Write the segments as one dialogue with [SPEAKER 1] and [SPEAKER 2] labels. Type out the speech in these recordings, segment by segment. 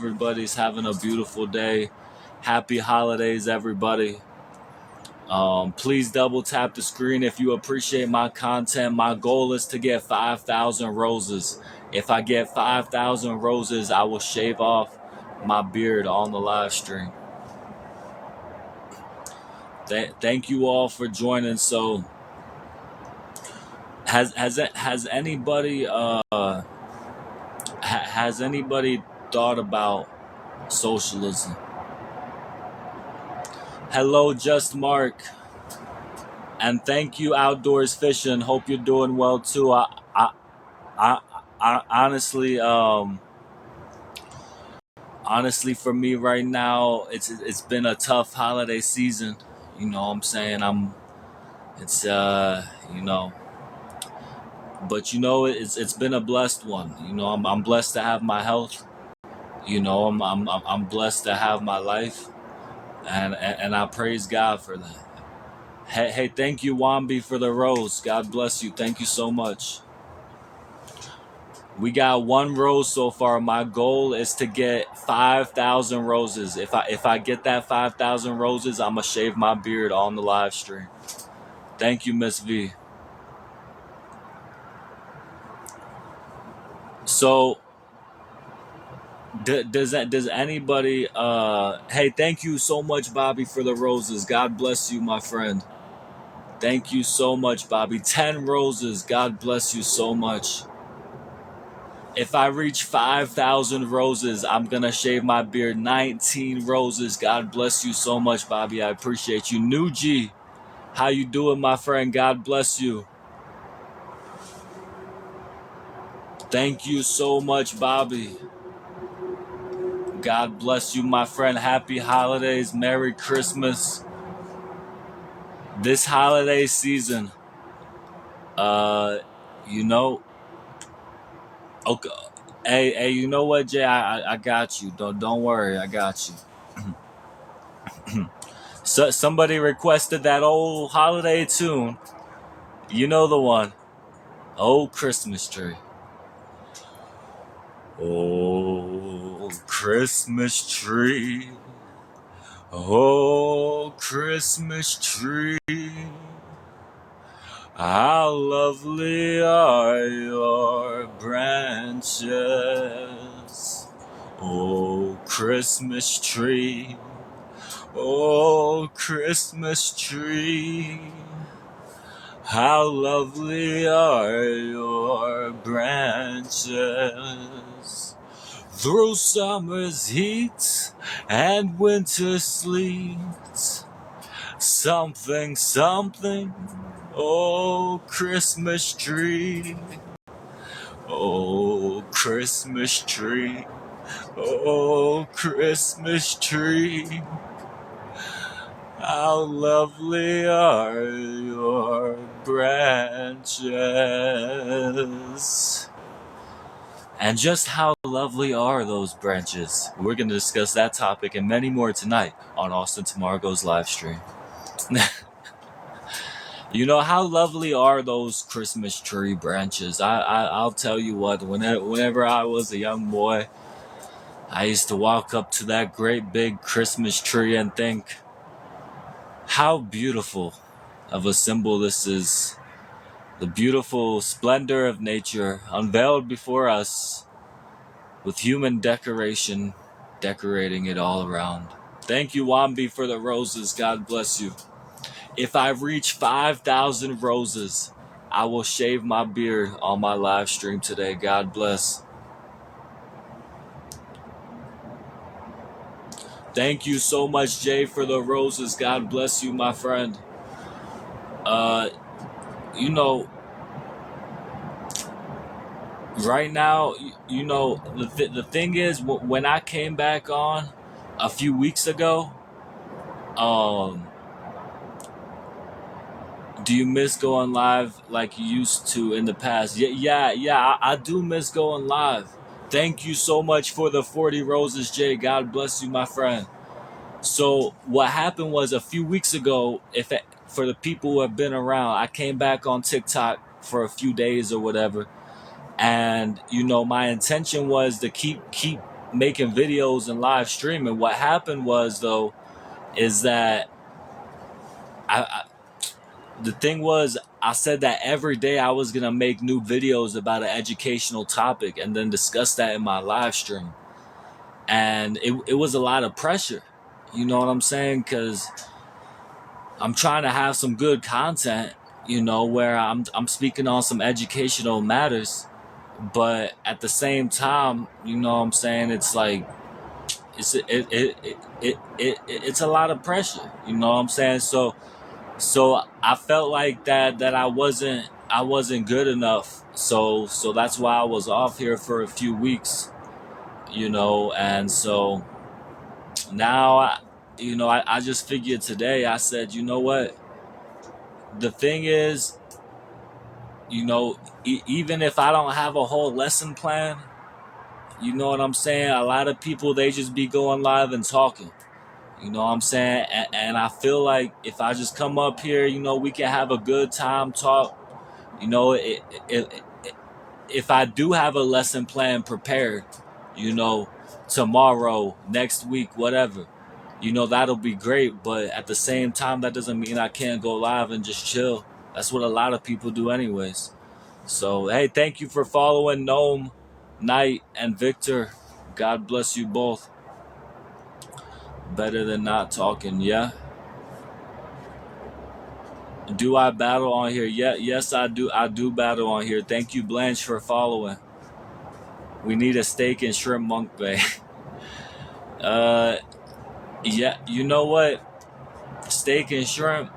[SPEAKER 1] everybody's having a beautiful day. Happy holidays, everybody. Please double tap the screen if you appreciate my content. My goal is to get 5,000 roses. If I get 5,000 roses, I will shave off my beard on the live stream. Thank you all for joining. So, has anybody has anybody thought about socialism? Hello, Just Mark, and thank you, Outdoors Fishing. Hope you're doing well too. I, I honestly, honestly, for me right now, it's been a tough holiday season. You know what I'm saying? It's you know, but it's been a blessed one. I'm blessed to have my health. I'm blessed to have my life, and I praise God for that. Hey, thank you, Wambi, for the rose. God bless you. Thank you so much. We got one rose so far. My goal is to get 5,000 roses. If I get that 5,000 roses, I'ma shave my beard on the live stream. Thank you, Miss V. So, does anybody? Hey, thank you so much, Bobby, for the roses. God bless you, my friend. Thank you so much, Bobby. 10 roses. God bless you so much. If I reach 5,000 roses, I'm going to shave my beard. 19 roses. God bless you so much, Bobby. I appreciate you. New G, how you doing, my friend? God bless you. Thank you so much, Bobby. God bless you, my friend. Happy holidays. Merry Christmas. This holiday season, uh, you know, okay. Hey, you know what, Jay? I got you. Don't worry. I got you. So somebody requested that old holiday tune. You know the one. Oh, Christmas tree. Oh, Christmas tree. Oh, Christmas tree. How lovely are your branches. Oh, Christmas tree. Oh, Christmas tree. How lovely are your branches. Through summer's heat and winter sleet. Something, something. Oh, Christmas tree. Oh, Christmas tree. Oh, Christmas tree. How lovely are your branches. And just how lovely are those branches? We're going to discuss that topic and many more tonight on Austin Tamargo's live stream. How lovely are those Christmas tree branches? I'll tell you what, whenever I was a young boy, I used to walk up to that great big Christmas tree and think, how beautiful of a symbol this is. The beautiful splendor of nature unveiled before us with human decoration decorating it all around. Thank you, Wambi, for the roses. God bless you. If I reach 5,000 roses, I will shave my beard on my live stream today. God bless. Thank you so much, Jay, for the roses. God bless you, my friend. Right now, the thing is, when I came back on a few weeks ago, do you miss going live like you used to in the past? Yeah, I do miss going live. Thank you so much for the 40 roses, Jay. God bless you, my friend. So what happened was a few weeks ago, for the people who have been around, I came back on TikTok for a few days or whatever. And, my intention was to keep making videos and live streaming. What happened was though is that I the thing was I said that every day I was gonna make new videos about an educational topic and then discuss that in my live stream, and it was a lot of pressure. You know what I'm saying? Because I'm trying to have some good content. Where I'm speaking on some educational matters, but at the same time, what I'm saying, it's like it's a lot of pressure. You know what I'm saying? So I felt like that I wasn't good enough. So that's why I was off here for a few weeks. And so now I just figured today. I said, you know what? The thing is, even if I don't have a whole lesson plan, you know what I'm saying? A lot of people, they just be going live and talking. You know what I'm saying? And I feel like if I just come up here, we can have a good time, talk. You know, if I do have a lesson plan prepared, you know, tomorrow, next week, whatever, that'll be great. But at the same time, that doesn't mean I can't go live and just chill. That's what a lot of people do anyways. So, hey, thank you for following Gnome, Knight, and Victor. God bless you both. Better than not talking, yeah? Do I battle on here? Yeah, yes, I do. I do battle on here. Thank you, Blanche, for following. We need a steak and shrimp monk bay. uh, yeah, you know what? Steak and shrimp.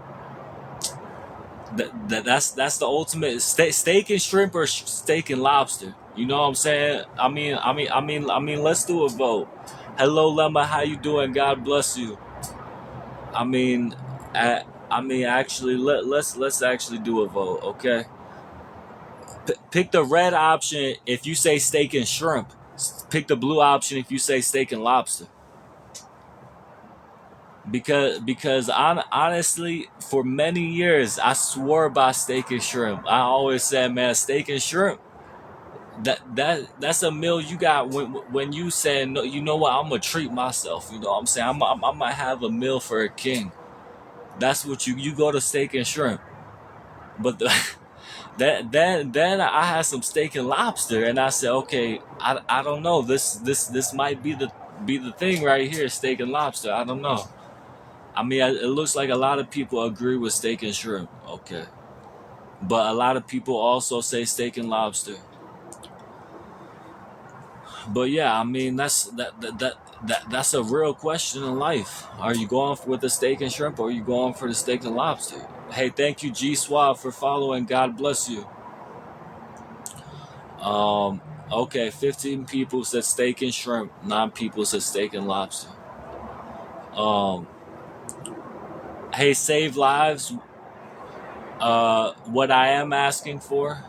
[SPEAKER 1] That's the ultimate steak and shrimp or steak and lobster. You know what I'm saying? I mean. Let's do a vote. Hello, Lemma. How you doing? God bless you. I mean, actually, let's actually do a vote, okay? Pick the red option if you say steak and shrimp. Pick the blue option if you say steak and lobster. Because honestly, for many years I swore by steak and shrimp. I always said, man, steak and shrimp. That's a meal you got when you say no. You know what? I'm gonna treat myself. You know what I'm saying? I might have a meal for a king. That's what you go to steak and shrimp. But then I had some steak and lobster, and I said, okay, I don't know. This might be the thing right here, steak and lobster. I don't know. I mean, it looks like a lot of people agree with steak and shrimp. Okay, but a lot of people also say steak and lobster. But yeah, I mean that's a real question in life. Are you going with the steak and shrimp, or are you going for the steak and lobster? Hey, thank you, G Swab, for following. God bless you. Um, okay, 15 people said steak and shrimp. 9 people said steak and lobster. Um, hey, save lives. What I am asking for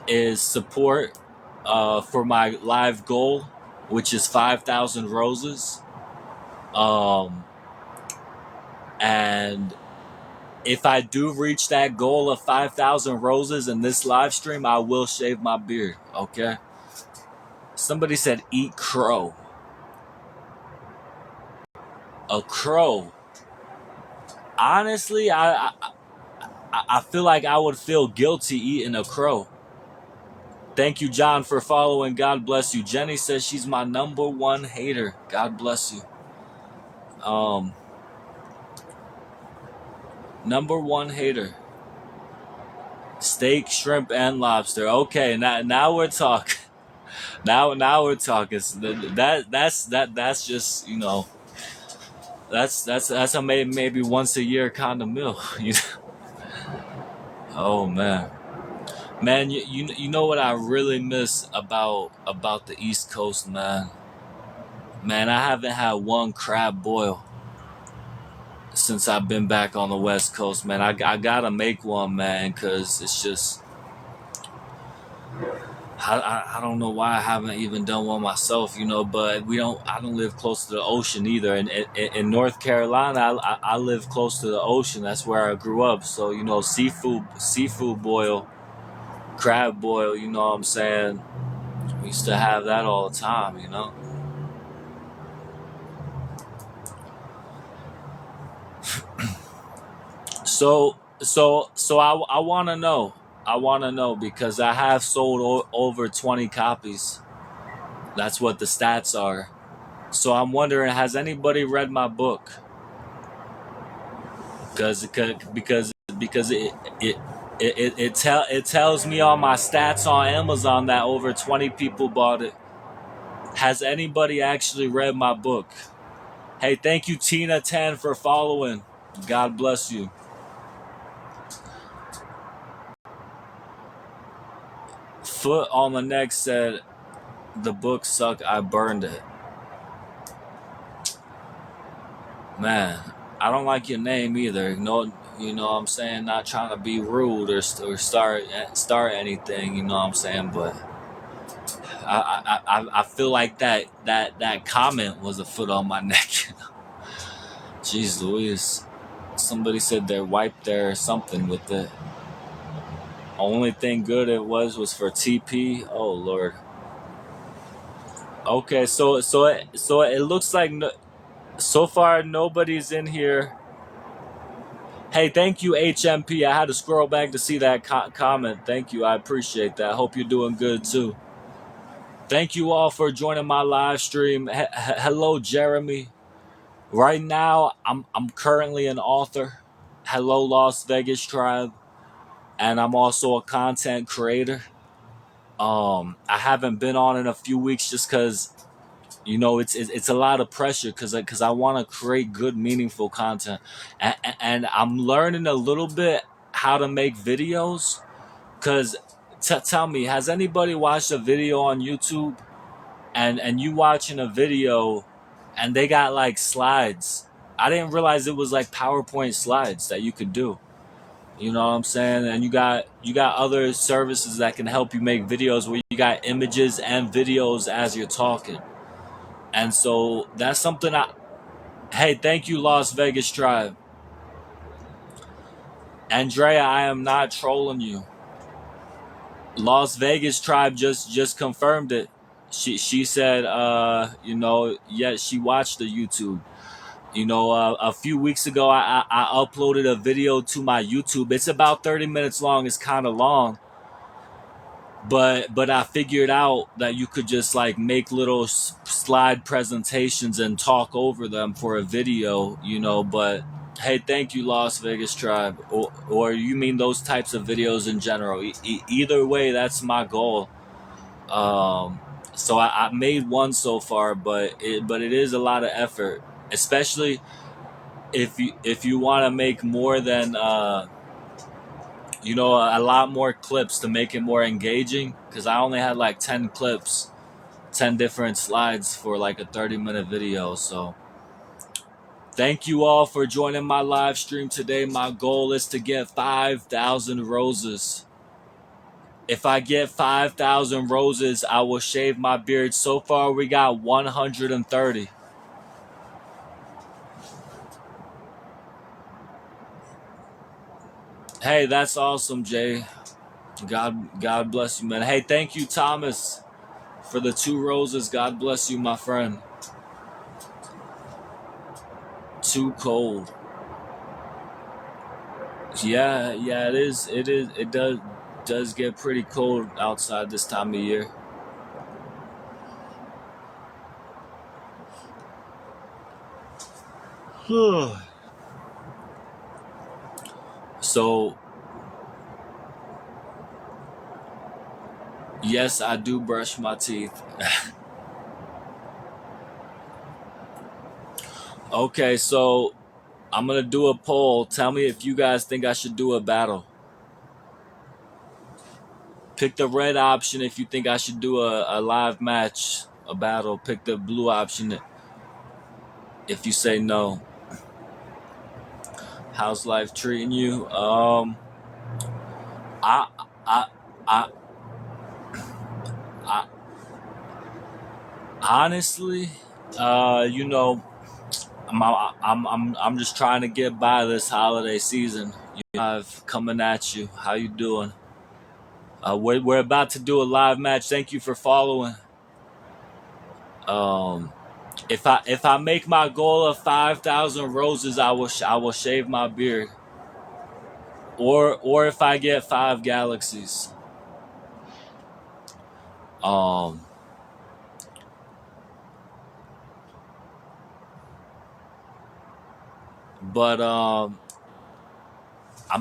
[SPEAKER 1] is support for my live goal, which is 5,000 roses. Um, and if I do reach that goal of 5,000 roses in this live stream, I will shave my beard. Okay. Somebody said eat crow. A crow. Honestly, I feel like I would feel guilty eating a crow. Thank you, John, for following. God bless you. Jenny says she's my number one hater. God bless you. Um, Number one hater. Steak, shrimp, and lobster. Okay, now we're talking. Now we're talking. That's just that's a maybe once a year kind of meal. Oh man. Man, you know what I really miss about the East Coast, man. Man, I haven't had one crab boil since I've been back on the West Coast, man. I gotta make one, man, cause it's just I don't know why I haven't even done one myself, But I don't live close to the ocean either. And in North Carolina, I live close to the ocean. That's where I grew up. So seafood boil, crab boil. You know what I'm saying? We used to have that all the time. I want to know. I want to know because I have sold over 20 copies. That's what the stats are. So I'm wondering, has anybody read my book? Because it tells me on my stats on Amazon that over 20 people bought it. Has anybody actually read my book? Hey, thank you Tina Tan for following. God bless you. Foot on the neck said the book sucked. I burned it. Man, I don't like your name either. No, you know what I'm saying? Not trying to be rude or start anything, you know what I'm saying? But I feel like that comment was a foot on my neck. Jeez Louise. Somebody said they wiped their something with it. Only thing good it was for TP. Oh Lord. Okay, so it looks like so far nobody's in here. Hey, thank you HMP. I had to scroll back to see that comment. Thank you. I appreciate that. I hope you're doing good too. Thank you all for joining my live stream. Hello Jeremy. Right now I'm currently an author. Hello Las Vegas Tribe, and I'm also a content creator. I haven't been on in a few weeks just cuz you know it's a lot of pressure cuz I want to create good meaningful content. And I'm learning a little bit how to make videos cuz tell me, has anybody watched a video on YouTube and you watching a video and they got like slides? I didn't realize it was like PowerPoint slides that you could do. You know what I'm saying? And you got other services that can help you make videos where you got images and videos as you're talking. And so that's something hey, thank you Las Vegas Tribe. Andrea, I am not trolling you. Las Vegas Tribe just confirmed it. She said you know, yeah, she watched the YouTube. You know, a few weeks ago, I uploaded a video to my YouTube. It's about 30 minutes long. It's kind of long, but I figured out that you could just like make little slide presentations and talk over them for a video. You know, but hey, thank you, Las Vegas Tribe, or you mean those types of videos in general? Either way, that's my goal. Um, so I made one so far, but it is a lot of effort, especially if you want to make more than you know, a lot more clips to make it more engaging, because I only had like 10 clips, 10 different slides for like a 30-minute video. So thank you all for joining my live stream today. My goal is to get 5,000 roses. If I get 5,000 roses, I will shave my beard. So far we got 130. Hey, that's awesome, Jay. God bless you, man. Hey, thank you, Thomas, for the 2 roses. God bless you, my friend. Too cold. Yeah, it is. It does get pretty cold outside this time of year. So, yes, I do brush my teeth. Okay, so I'm gonna do a poll. Tell me if you guys think I should do a battle. Pick the red option if you think I should do a live match, a battle. Pick the blue option if you say no. How's life treating you? I, I, I, I honestly, you know, I'm just trying to get by this holiday season. I've coming at you. How you doing? We're about to do a live match. Thank you for following. Um, if I make my goal of 5,000 roses, I will shave my beard. or if I get 5 galaxies. Um, but I'm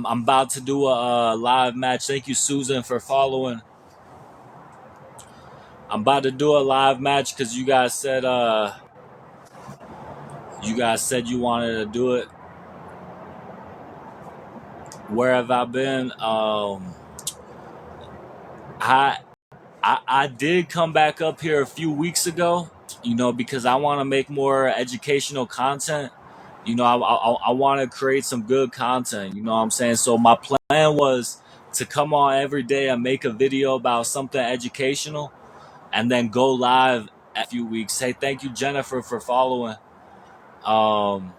[SPEAKER 1] about to do a live match. Thank you, Susan, for following. I'm about to do a live match because you guys said you wanted to do it. Where have I been? I I did come back up here a few weeks ago, because I want to make more educational content. I want to create some good content. You know what I'm saying? So my plan was to come on every day and make a video about something educational, and then go live a few weeks. Hey, thank you, Jennifer, for following. Um,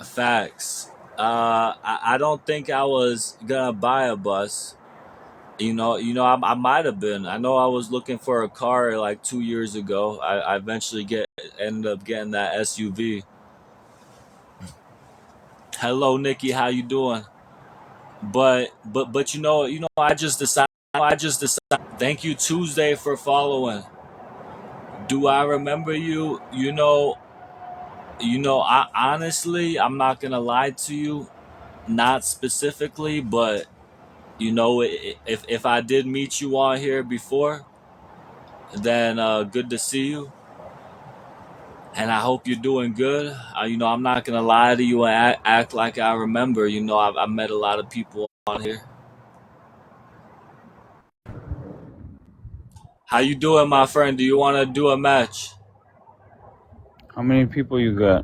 [SPEAKER 1] Facts. I don't think I was gonna buy a bus. I might have been. I know I was looking for a car like 2 years ago. I eventually ended up getting that SUV. Hello, Nikki. How you doing? But I just decided. Thank you, Tuesday, for following. Do I remember you? I honestly, I'm not gonna lie to you, not specifically, but if I did meet you on here before, then good to see you, and I hope you're doing good. I'm not gonna lie to you and act like I remember. I've met a lot of people on here. How you doing, my friend? Do you want to do a match?
[SPEAKER 2] How many people you got?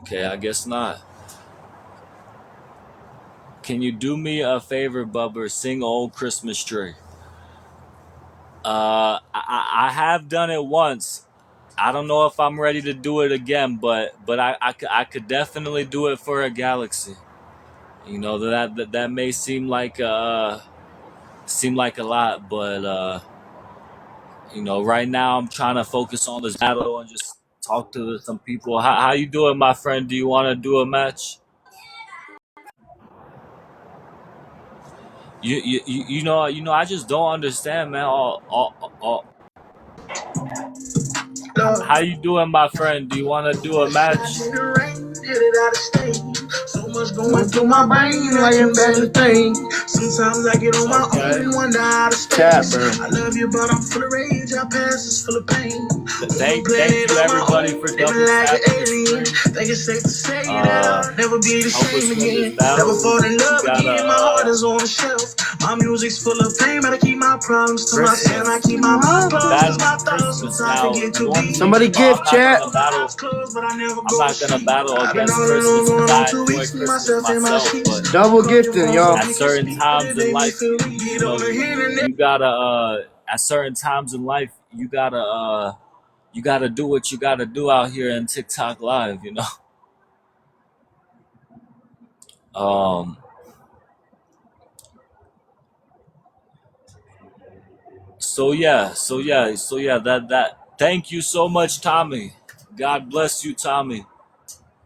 [SPEAKER 1] Okay, I guess not. Can you do me a favor, Bubber? Sing Old Christmas Tree. I have done it once. I don't know if I'm ready to do it again, but I could definitely do it for a galaxy. That may seem like a lot, but right now I'm trying to focus on this battle and just talk to some people. How you doing, my friend? Do you want to do a match? I just don't understand, man. How you doing, my friend? Do you want to do a match? So much going through my brain, like I'm back to think. Sometimes I get on my own and wonder how to stay. I love you, but I'm full of rage. Our past is full of pain. Thank you, everybody, for double tapping. Think it's safe to say that I'll never be the same again. Never fall in love again. My heart is on the shelf. My music's full of pain, but I keep my problems to myself. I keep my mind closed. My thoughts sometimes get too deep.
[SPEAKER 3] Somebody gift chat.
[SPEAKER 1] I'm not gonna battle against Christmas because I enjoy Christmas myself. But
[SPEAKER 3] Double gifting, y'all.
[SPEAKER 1] at certain times in life, you gotta. At certain times in life, you gotta. You gotta do what you gotta do out here in TikTok Live. Um. So yeah. That. Thank you so much, Tommy. God bless you, Tommy.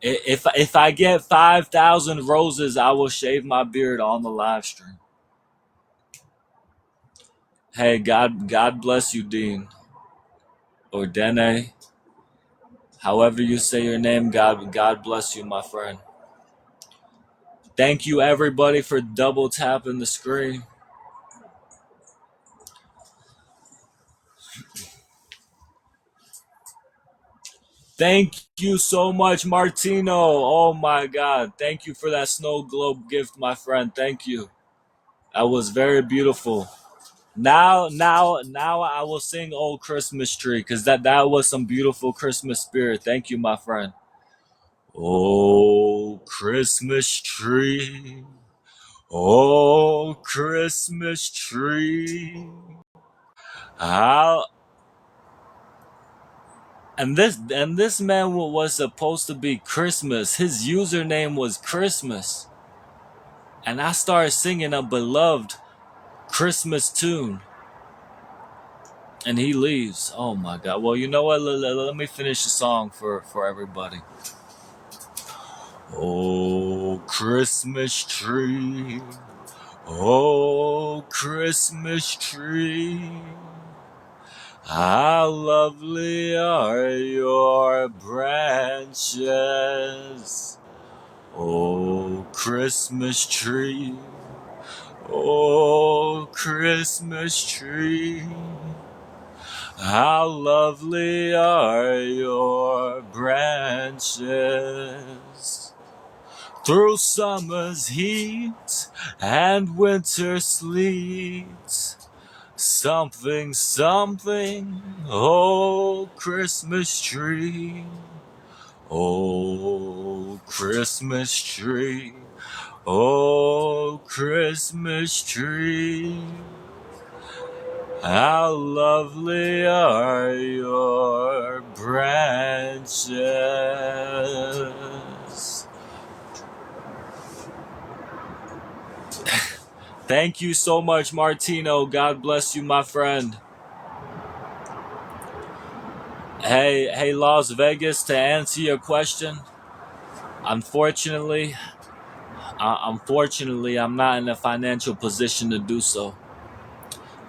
[SPEAKER 1] If I get 5,000 roses, I will shave my beard on the live stream. Hey, God bless you, Dean, or Dene, however you say your name. God bless you, my friend. Thank you, everybody, for double tapping the screen. Thank you so much, Martino. Oh my God, thank you for that snow globe gift, my friend. Thank you. That was very beautiful. Now I will sing Old Christmas Tree because that was some beautiful Christmas spirit. Thank you, my friend. Oh, Christmas tree. Oh, Christmas tree. How and this man was supposed to be Christmas. His username was Christmas. And I started singing a beloved Christmas tune. and he leaves. Oh my God. Well, you know what? Let me finish the song for everybody. Oh, Christmas tree. Oh, Christmas tree. How lovely are your branches. Oh, Christmas tree. Oh, Christmas tree. How lovely are your branches. Through summer's heat and winter sleet. Something, something, oh, Christmas tree. Oh, Christmas tree. Oh, Christmas tree. How lovely are your branches. Thank you so much, Martino. God bless you, my friend. Hey, Las Vegas, to answer your question, unfortunately, I'm not in a financial position to do so.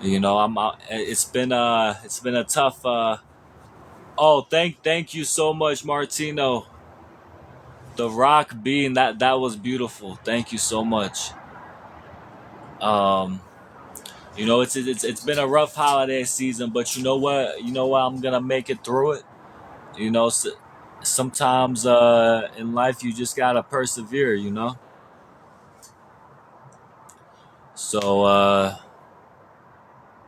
[SPEAKER 1] You know, it's been a tough. Oh, thank you so much, Martino. The rock being that was beautiful. Thank you so much. Um, you know, it's been a rough holiday season, but you know what? You know what? I'm gonna make it through it. You know, sometimes in life you just gotta persevere. You know. So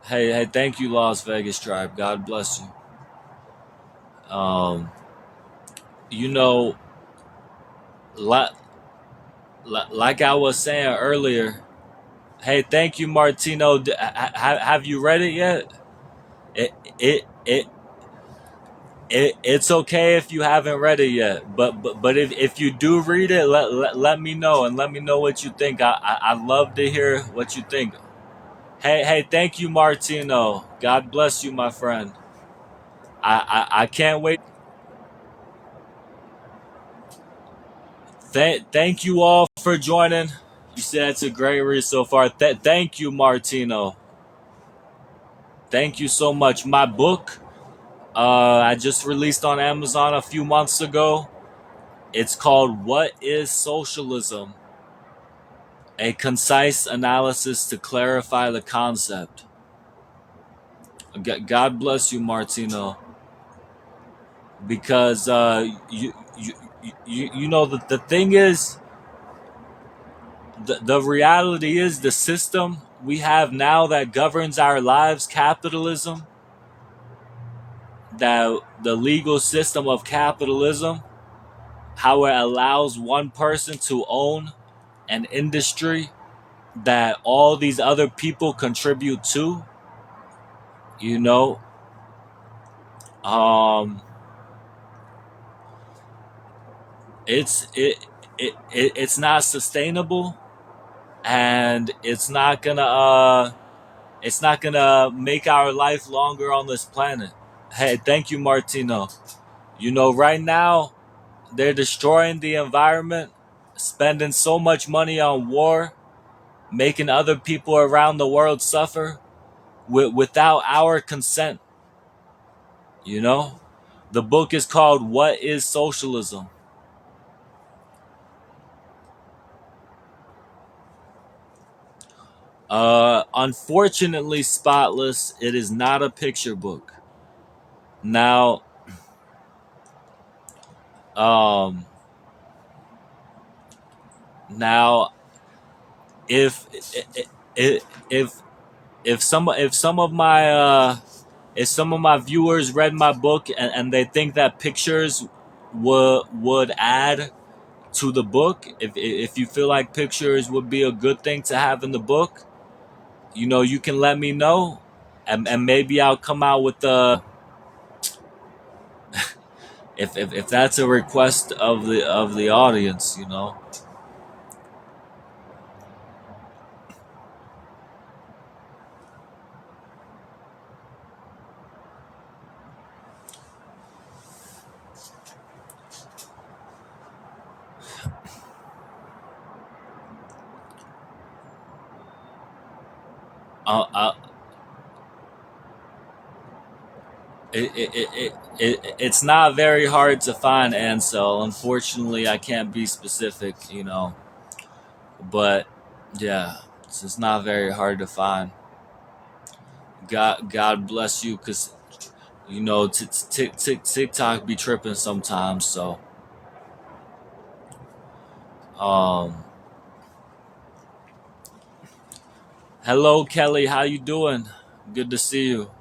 [SPEAKER 1] hey, thank you, Las Vegas Tribe. God bless you. Um, you know, like like I was saying earlier. Hey, thank you, Martino. Have you read it yet? It it it it's okay if you haven't read it yet, but if you do read it, let me know and let me know what you think. I'd love to hear what you think. Hey, thank you, Martino. God bless you, my friend. I can't wait. Thank you all for joining. You said it's a great read so far. Thank you, Martino. Thank you so much. My book, I just released on Amazon a few months ago. It's called "What Is Socialism?" A concise analysis to clarify the concept. God bless you, Martino, because you know the thing is the reality is the system we have now that governs our lives, capitalism, that the legal system of capitalism, how it allows one person to own an industry that all these other people contribute to, you know, um it's it's not sustainable, and it's not gonna make our life longer on this planet. Hey, thank you, Martino. You know, right now they're destroying the environment, spending so much money on war, making other people around the world suffer without our consent. You know, the book is called "What Is Socialism?" Unfortunately, Spotless, it is not a picture book. Now, um, now, if if if if some of my if some of my viewers read my book and they think that pictures would add to the book, if you feel like pictures would be a good thing to have in the book, you know, you can let me know, and maybe I'll come out with the if that's a request of the audience, you know. Uh, uh, it's not very hard to find Ansel. Unfortunately, I can't be specific, but yeah, it's not very hard to find. God bless you, cause TikTok be tripping sometimes. So, um, hello Kelly, how you doing? Good to see you.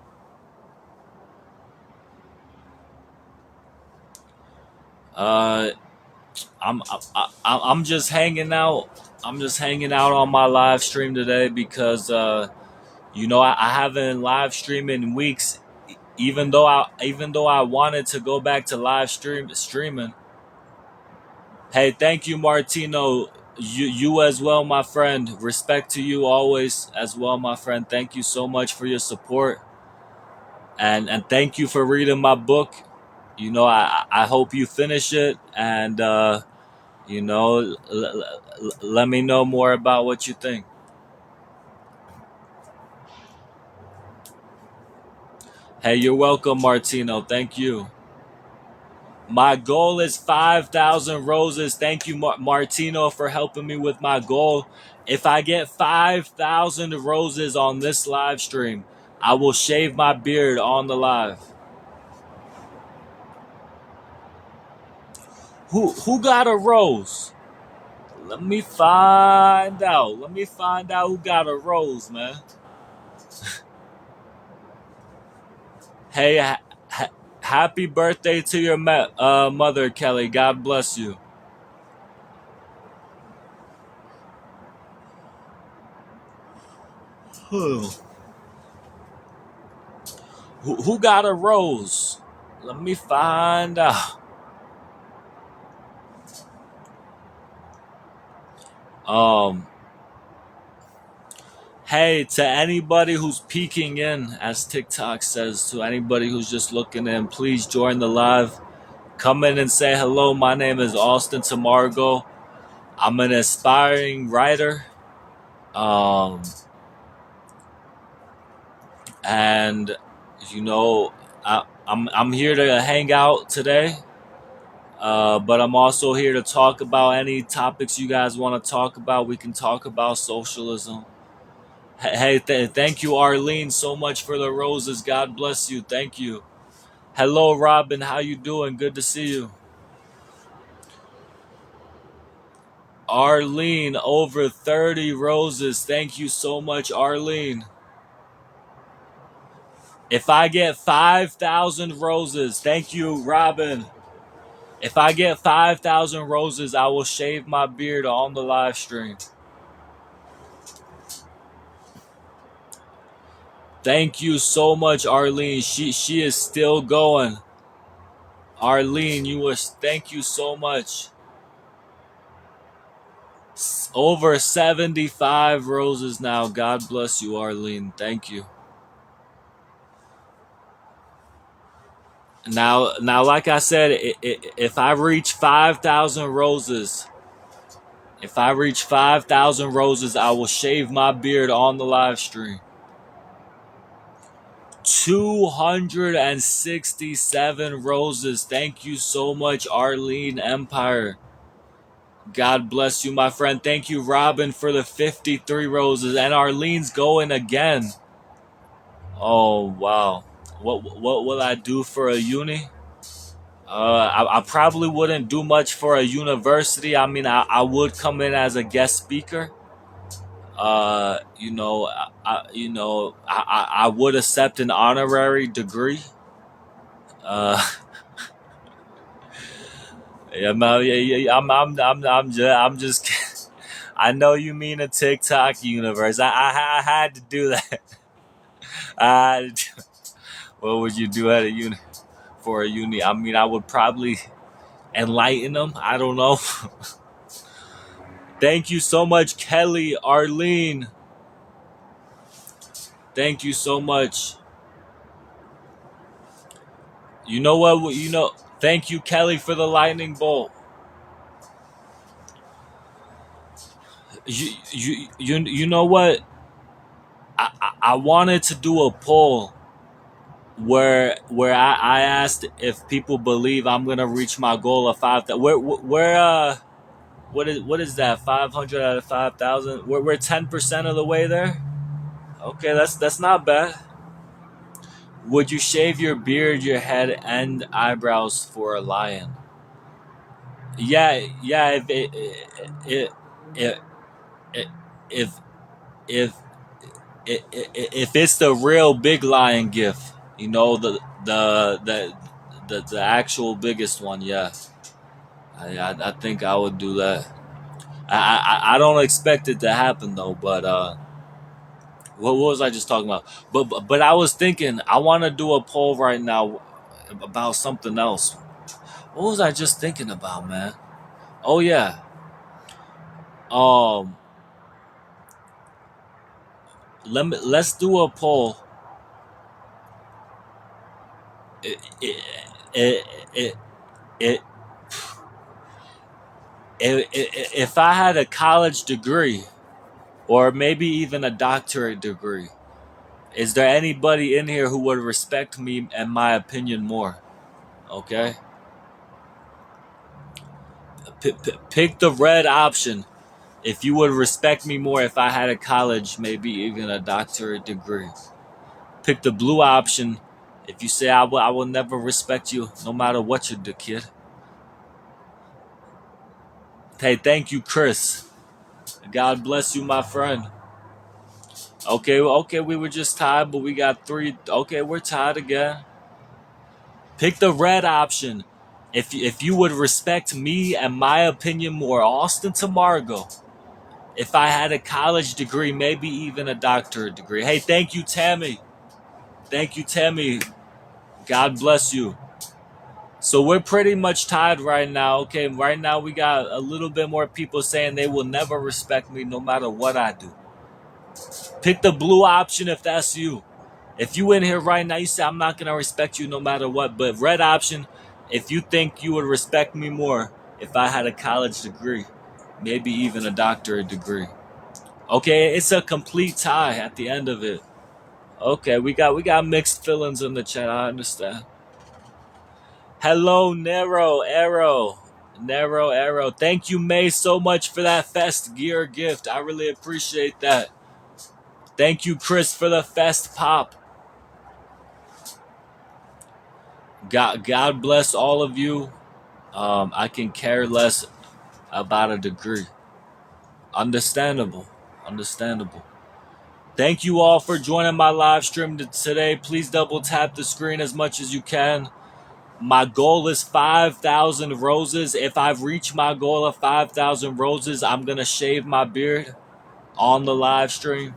[SPEAKER 1] Uh, I'm just hanging out. I'm just hanging out on my live stream today because I haven't live streamed in weeks. Even though I wanted to go back to streaming. Hey, thank you, Martino. You as well, my friend. Respect to you always as well, my friend. Thank you so much for your support, and thank you for reading my book. I hope you finish it, and let me know more about what you think. Hey, you're welcome, Martino. Thank you. My goal is 5,000 roses. Thank you, Martino, for helping me with my goal. If I get 5,000 roses on this live stream, I will shave my beard on the live. Who got a rose? Let me find out. Let me find out who got a rose, man. Hey, happy birthday to your mother, Kelly. God bless you. Who got a rose? Let me find out. Um, Hey, to anybody who's peeking in, as TikTok says, to anybody who's just looking in, please join the live. Come in and say hello. My name is Austin Tamargo. I'm an aspiring writer. Um, and I'm here to hang out today. But I'm also here to talk about any topics you guys want to talk about. We can talk about socialism. Hey, thank you, Arlene, so much for the roses. God bless you. Thank you. Hello, Robin. How you doing? Good to see you. Arlene, over 30 roses. Thank you so much, Arlene. If I get 5,000 roses, thank you, Robin. If I get 5,000 roses, I will shave my beard on the live stream. Thank you so much, Arlene. She is still going. Arlene, thank you so much. Over 75 roses now. God bless you, Arlene. Thank you. Now, like I said, if I reach 5,000 roses, I will shave my beard on the live stream. 267 roses. Thank you so much, Arlene Empire. God bless you, my friend. Thank you, Robin, for the 53 roses. And Arlene's going again. Oh, wow. What will I do for a uni? I probably wouldn't do much for a university. I mean, I would come in as a guest speaker. I would accept an honorary degree. Uh, yeah, I'm just. I know you mean a TikTok universe. I had to do that. I had to what would you do at a uni for a uni? I mean, I would probably enlighten them. I don't know. Thank you so much, Kelly, Arlene. Thank you so much. You know what? Thank you, Kelly, for the lightning bolt. You know what? I wanted to do a poll where I asked if people believe I'm gonna reach my goal of 5,000. What is that? 500 out of 5,000. We're 10% of the way there. Okay, that's not bad. Would you shave your beard, your head, and eyebrows for a lion? Yeah, yeah. If if if if, if it's the real big lion gift, the the the actual biggest one, yeah. I think I would do that. I don't expect it to happen though, but what was I just talking about? But I was thinking I want to do a poll right now about something else. What was I just thinking about, man? Oh yeah. Um, let's do a poll. It, it, it, it, it, if I had a college degree or maybe even a doctorate degree, is there anybody in here who would respect me and my opinion more? Okay, pick the red option. If you would respect me more if I had a college, maybe even a doctorate degree. Pick the blue option. If you say I will never respect you, no matter what you do, kid. Hey, thank you, Chris. God bless you, my friend. Okay, we were just tied, but we got three. Okay, we're tied again. Pick the red option. If you would respect me and my opinion more, Austin Tamargo. If I had a college degree, maybe even a doctorate degree. Hey, thank you, Tammy. Thank you, Tammy. God bless you. So we're pretty much tied right now. Okay, right now we got a little bit more people saying they will never respect me no matter what I do. Pick the blue option if that's you. If you in here right now, you say I'm not gonna respect you no matter what. But red option, if you think you would respect me more if I had a college degree, maybe even a doctorate degree. Okay, it's a complete tie at the end of it. Okay, we got mixed feelings in the chat. I understand. Hello, Nero Arrow. Thank you, May, so much for that Fest gear gift. I really appreciate that. Thank you, Chris, for the Fest pop. God bless all of you. I can care less about a degree. Understandable. Understandable. Thank you all for joining my live stream today. Please double tap the screen as much as you can. My goal is 5,000 roses. If I reach my goal of 5,000 roses, I'm going to shave my beard on the live stream.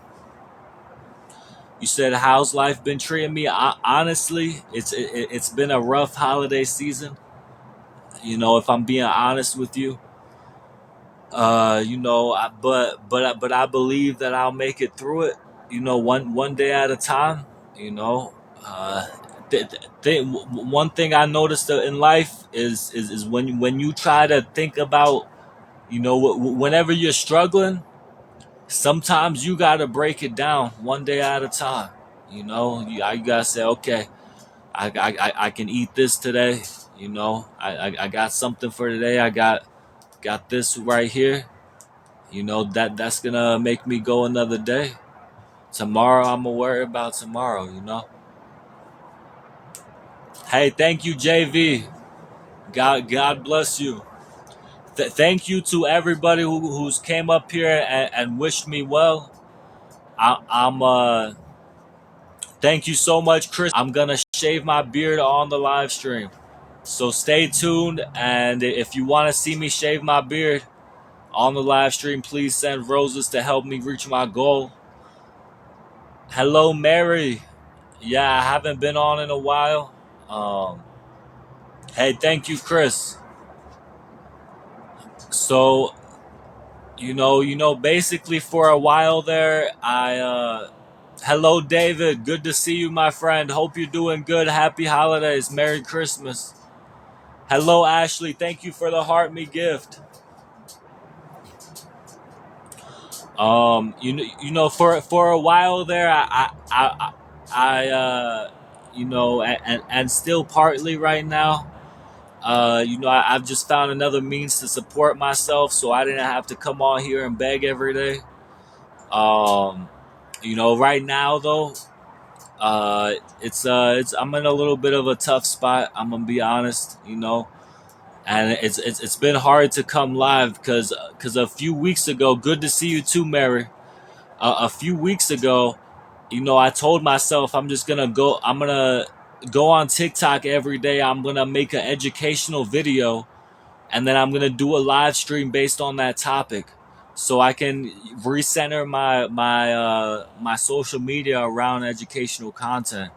[SPEAKER 1] You said, how's life been treating me? Honestly, it's been a rough holiday season. If I'm being honest with you, but I believe that I'll make it through it. One day at a time. You know, uh, one thing I noticed in life is when you try to think about, whenever you're struggling, sometimes you gotta break it down one day at a time. You gotta say, okay, I can eat this today. I got something for today. I got this right here. That's gonna make me go another day. Tomorrow I'm gonna worry about tomorrow. Hey, thank you, JV. God bless you. Thank you to everybody who's came up here and wished me well. I'm Thank you so much, Chris. I'm gonna shave my beard on the live stream. So stay tuned, and if you want to see me shave my beard on the live stream, please send roses to help me reach my goal. Hello, Mary. Yeah, I haven't been on in a while. Um, hey, thank you, Chris. So, basically for a while there, hello, David. Good to see you, my friend. Hope you're doing good. Happy holidays. Merry Christmas. Hello, Ashley. Thank you for the heart me gift. For a while there, and still partly right now, I've just found another means to support myself, so I didn't have to come on here and beg every day. Um, right now though, it's I'm in a little bit of a tough spot. I'm gonna be honest, and it's been hard to come live because a few weeks ago, good to see you too, Mary. A few weeks ago, I told myself I'm gonna go on TikTok every day. I'm gonna make an educational video, and then I'm gonna do a live stream based on that topic, so I can recenter my social media around educational content.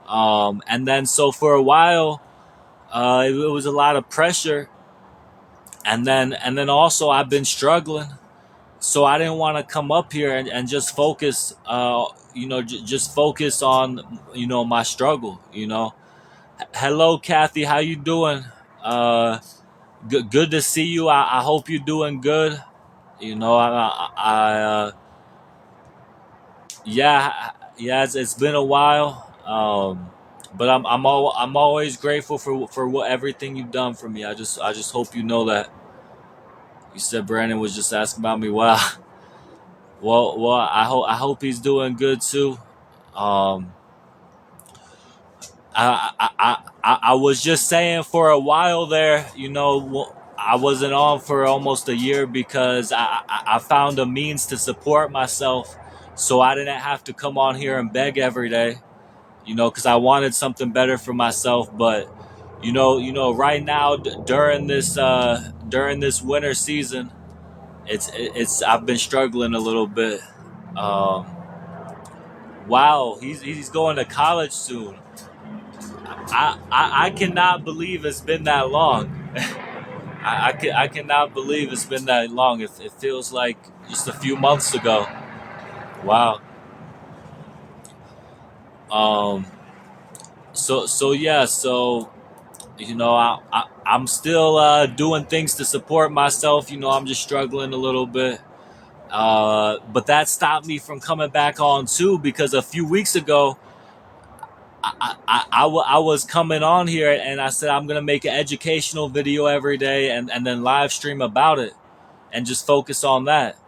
[SPEAKER 1] And then so for a while, it was a lot of pressure, and then also I've been struggling, so I didn't want to come up here and just focus, just focus on my struggle. Hello, Kathy, how you doing? Good to see you. I hope you're doing good. Yeah, it's been a while. But I'm always grateful for what everything you've done for me. I just hope you know that. You said Brandon was just asking about me. Wow. Well, I hope he's doing good too. Um, I was just saying for a while there, I wasn't on for almost a year because I found a means to support myself, so I didn't have to come on here and beg every day. Because I wanted something better for myself. But right now during this winter season, it's I've been struggling a little bit. Um, wow, he's going to college soon. I cannot believe it's been that long. I cannot believe it's been that long. It feels like just a few months ago. Wow. Um. So yeah. So I'm still doing things to support myself. I'm just struggling a little bit. But that stopped me from coming back on too, because a few weeks ago I was coming on here and I said I'm gonna make an educational video every day and then live stream about it and just focus on that.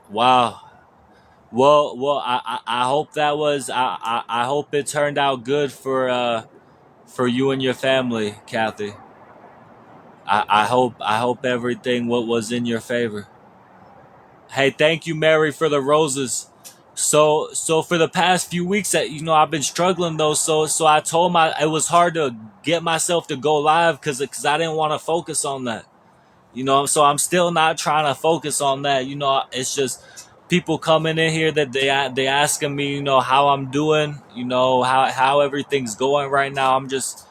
[SPEAKER 1] Wow. Well, I hope that was I hope it turned out good for you and your family, Kathy. I hope everything what was in your favor. Hey, thank you, Mary, for the roses. So for the past few weeks, that I've been struggling though. So I told it was hard to get myself to go live because I didn't want to focus on that. So I'm still not trying to focus on that. It's just people coming in here that they asking me, how I'm doing, how everything's going right now. I'm just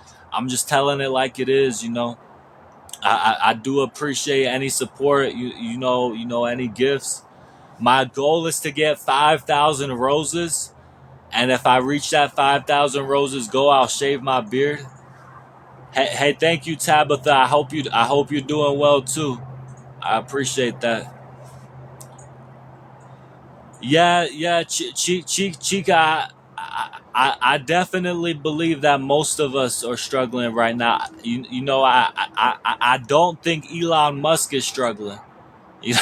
[SPEAKER 1] telling it like it is. I do appreciate any support. Any gifts. My goal is to get 5,000 roses, and if I reach that 5,000 roses goal, I'll shave my beard. Hey, thank you, Tabitha. I hope you're doing well too. I appreciate that. Yeah, Chica. I definitely believe that most of us are struggling right now. I don't think Elon Musk is struggling. You know,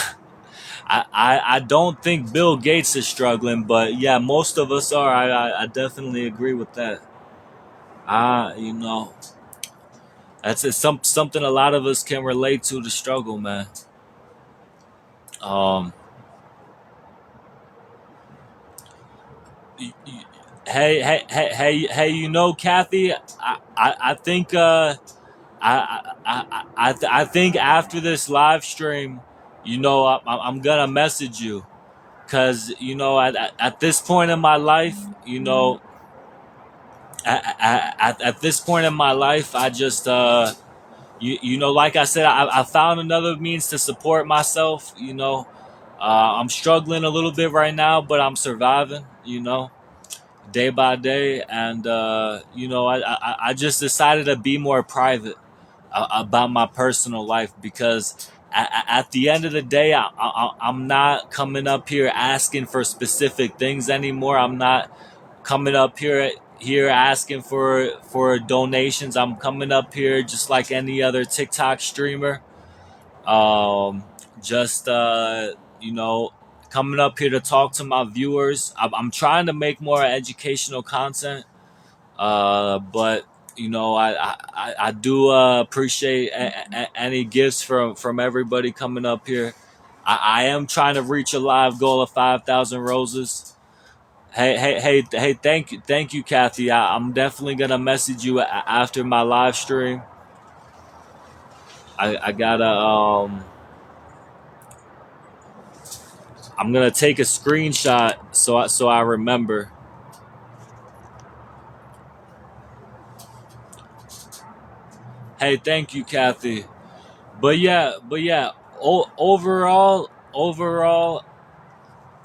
[SPEAKER 1] I don't think Bill Gates is struggling, but yeah, most of us are. I definitely agree with that. Ah, that's something a lot of us can relate to the struggle, man. Um, y- y- hey, Kathy, I think I think after this live stream, I'm gonna message you because at this point in my life, at this point in my life, I just like I said, I found another means to support myself. I'm struggling a little bit right now, but I'm surviving. Day by day, and I just decided to be more private about my personal life because at the end of the day, I'm not coming up here asking for specific things anymore. I'm not coming up here asking for donations. I'm coming up here just like any other TikTok streamer. Um, just you know, coming up here to talk to my viewers. I'm trying to make more educational content. But I do appreciate any gifts from everybody coming up here. I am trying to reach a live goal of 5,000 roses. Hey! Thank you, Kathy. I'm definitely gonna message you after my live stream. I gotta I'm gonna take a screenshot so I remember. Hey, thank you, Kathy. But yeah. Overall,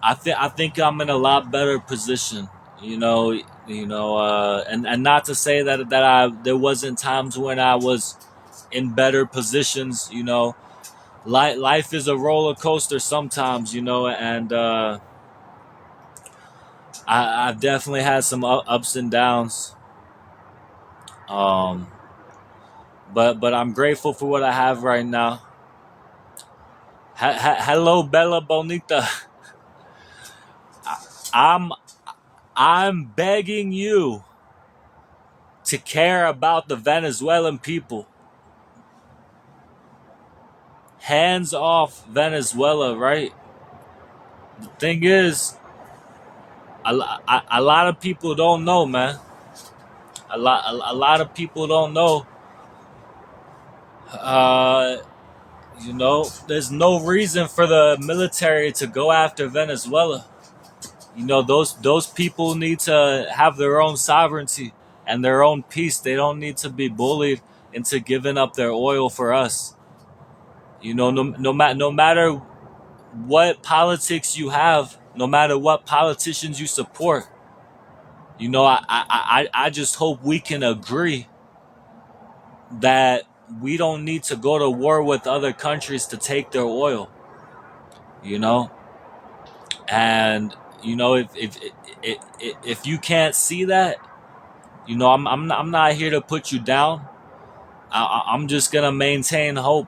[SPEAKER 1] I think I'm in a lot better position. You know, and not to say that there wasn't times when I was in better positions. Life is a roller coaster sometimes. And I've definitely had some ups and downs. Um, but I'm grateful for what I have right now. Hello, Bella Bonita. I'm I'm begging you to care about the Venezuelan people. Hands off Venezuela, right? The thing is, a lot of people don't know, man. A lot of people don't know. Uh, there's no reason for the military to go after Venezuela. Those people need to have their own sovereignty and their own peace. They don't need to be bullied into giving up their oil for us. No matter what politics you have, no matter what politicians you support, I just hope we can agree that we don't need to go to war with other countries to take their oil. You know, and if you can't see that, I'm not here to put you down. I'm just gonna maintain hope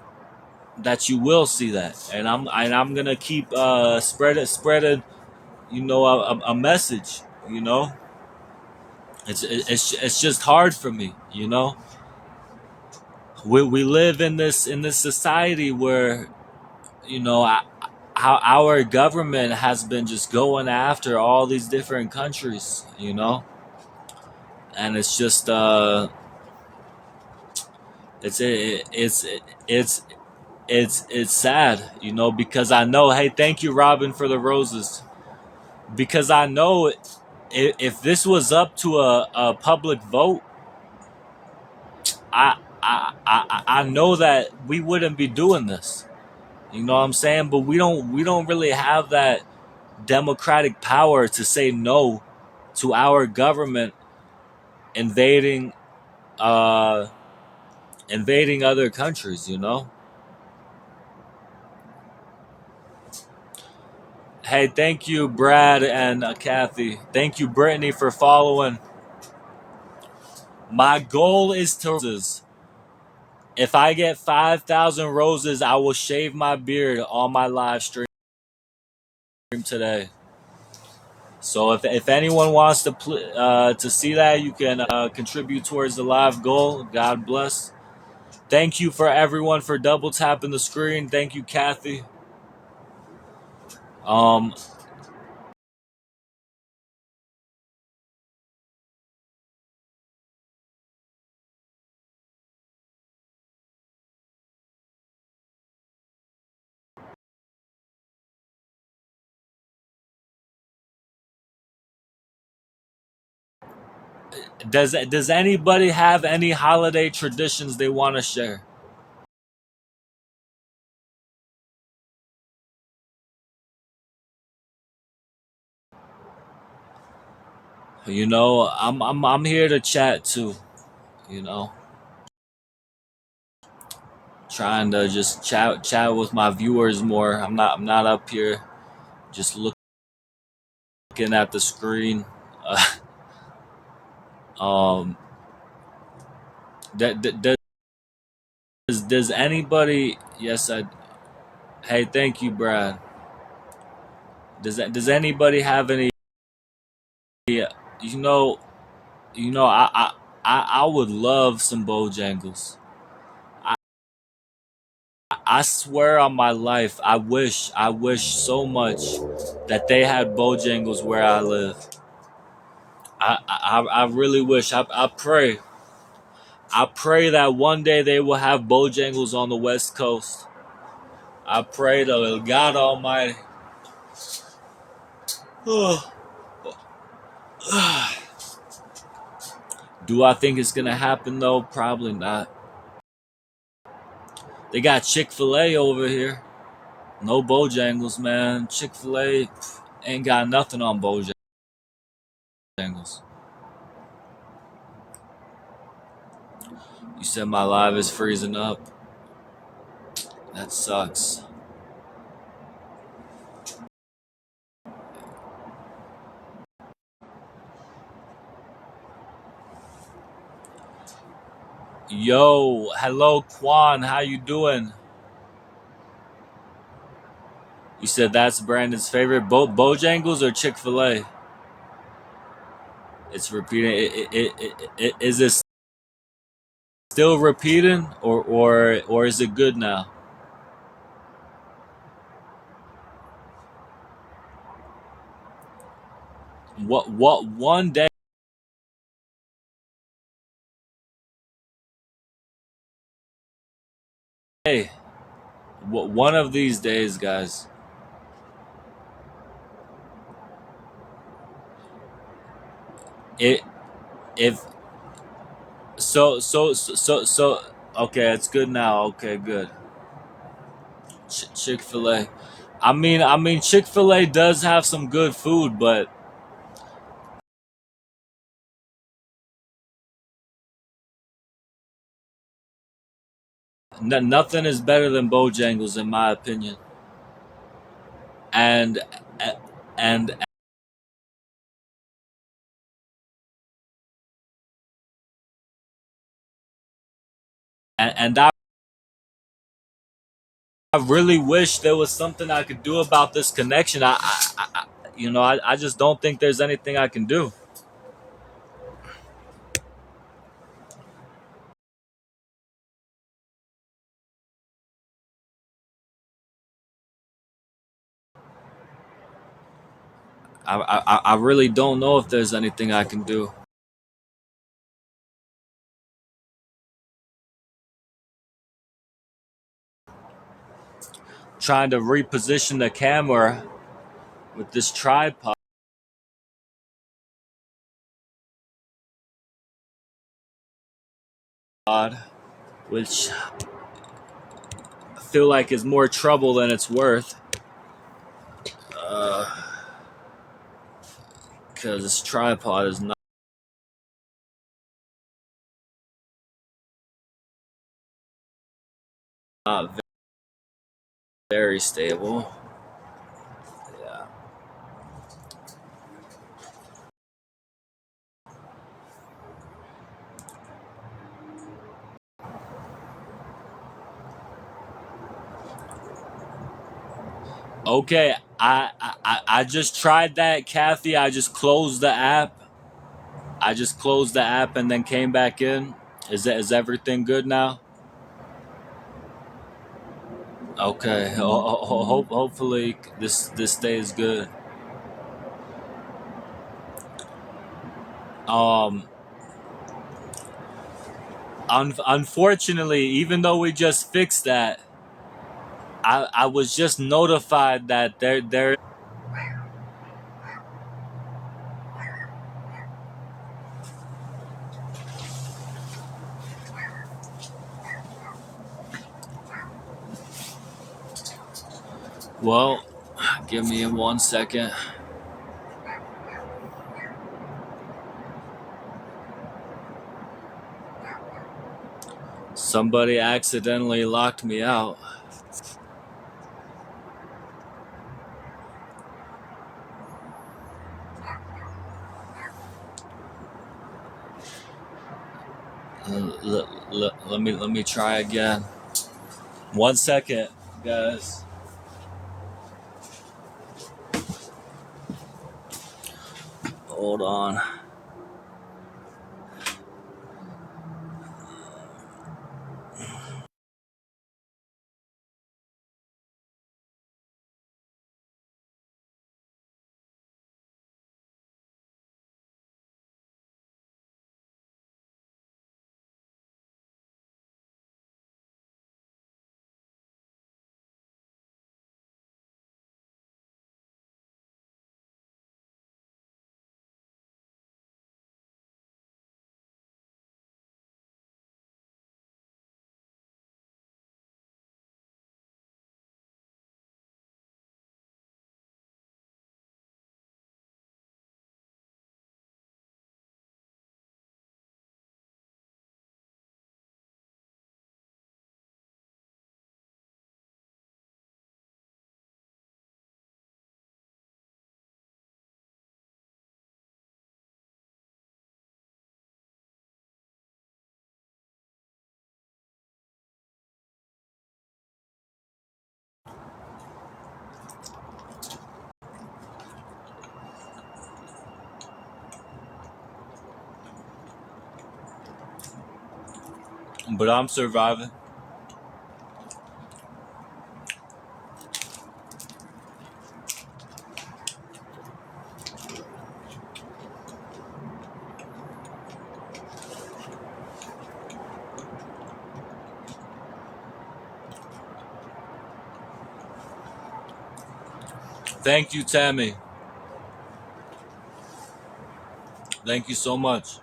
[SPEAKER 1] that you will see that, and I'm gonna keep spreading a message. It's just hard for me. We live in this society where how our government has been just going after all these different countries. And it's just it's it's sad, because I know. Hey, thank you, Robin, for the roses. Because I know if this was up to a public vote, I know that we wouldn't be doing this. You know what I'm saying? But we don't really have that democratic power to say no to our government invading uh invading other countries. Hey, thank you, Brad and Kathy. Thank you, Brittany, for following. My goal is to if I get 5,000 roses, I will shave my beard on my live stream today. So if anyone wants to see that, you can contribute towards the live goal. God bless. Thank you for everyone for double tapping the screen. Thank you, Kathy. Um, does anybody have any holiday traditions they want to share? I'm here to chat too. You know, trying to just chat with my viewers more. I'm not up here just looking at the screen. Um, does anybody? Yes, I. Hey, thank you, Brad. Does anybody have any? You know, I would love some Bojangles. I I swear on my life, I wish so much that they had Bojangles where I live. I really wish. I pray that one day they will have Bojangles on the West Coast. I pray to God Almighty. Do I think it's gonna happen though? Probably not. They got Chick-fil-A over here. No Bojangles, man. Chick-fil-A ain't got nothing on Bojangles. You said my live is freezing up. That sucks. Yo, hello Quan, how you doing? You said that's Brandon's favorite. Bojangles or Chick-fil-A? It's repeating. Is it still repeating, or is it good now? What one day? One of these days, guys. It if so. Okay, it's good now. Okay, good. Chick-fil-A. I mean, Chick-fil-A does have some good food, but nothing is better than Bojangles, in my opinion. And and and I really wish there was something I could do about this connection. I just don't think there's anything I can do. I really don't know if there's anything I can do. Trying to reposition the camera with this tripod, which I feel like is more trouble than it's worth. Because this tripod is not very stable. Yeah. Okay, I just tried that, Kathy. I just closed the app. And then came back in. Is everything good now? Okay. Hopefully this stays good. Um. Unfortunately, even though we just fixed that, I was just notified that there. Well, give me 1 second. Somebody accidentally locked me out. Let me try again. 1 second, guys. Hold on. But I'm surviving. Thank you, Tammy. Thank you so much.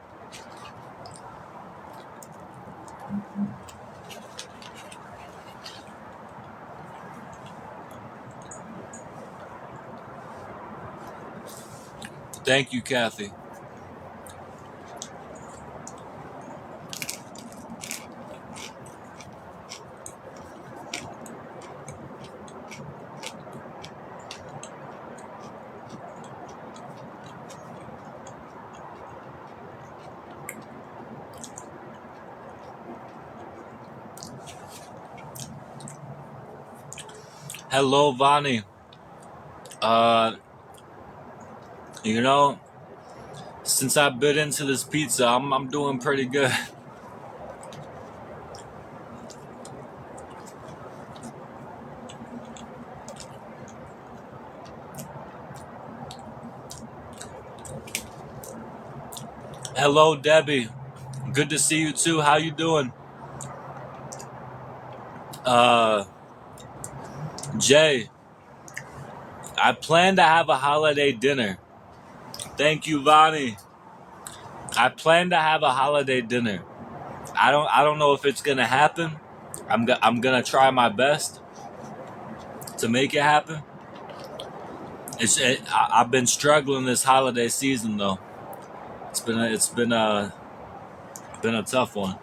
[SPEAKER 1] Thank you, Kathy. Hello, Vani. Uh, you know, since I bit into this pizza, I'm doing pretty good. Hello, Debbie. Good to see you too. How you doing? Uh, Jay, I plan to have a holiday dinner. Thank you, Vani. I plan to have a holiday dinner. I don't know if it's gonna happen. I'm gonna try my best to make it happen. I've been struggling this holiday season though. It's been a tough one.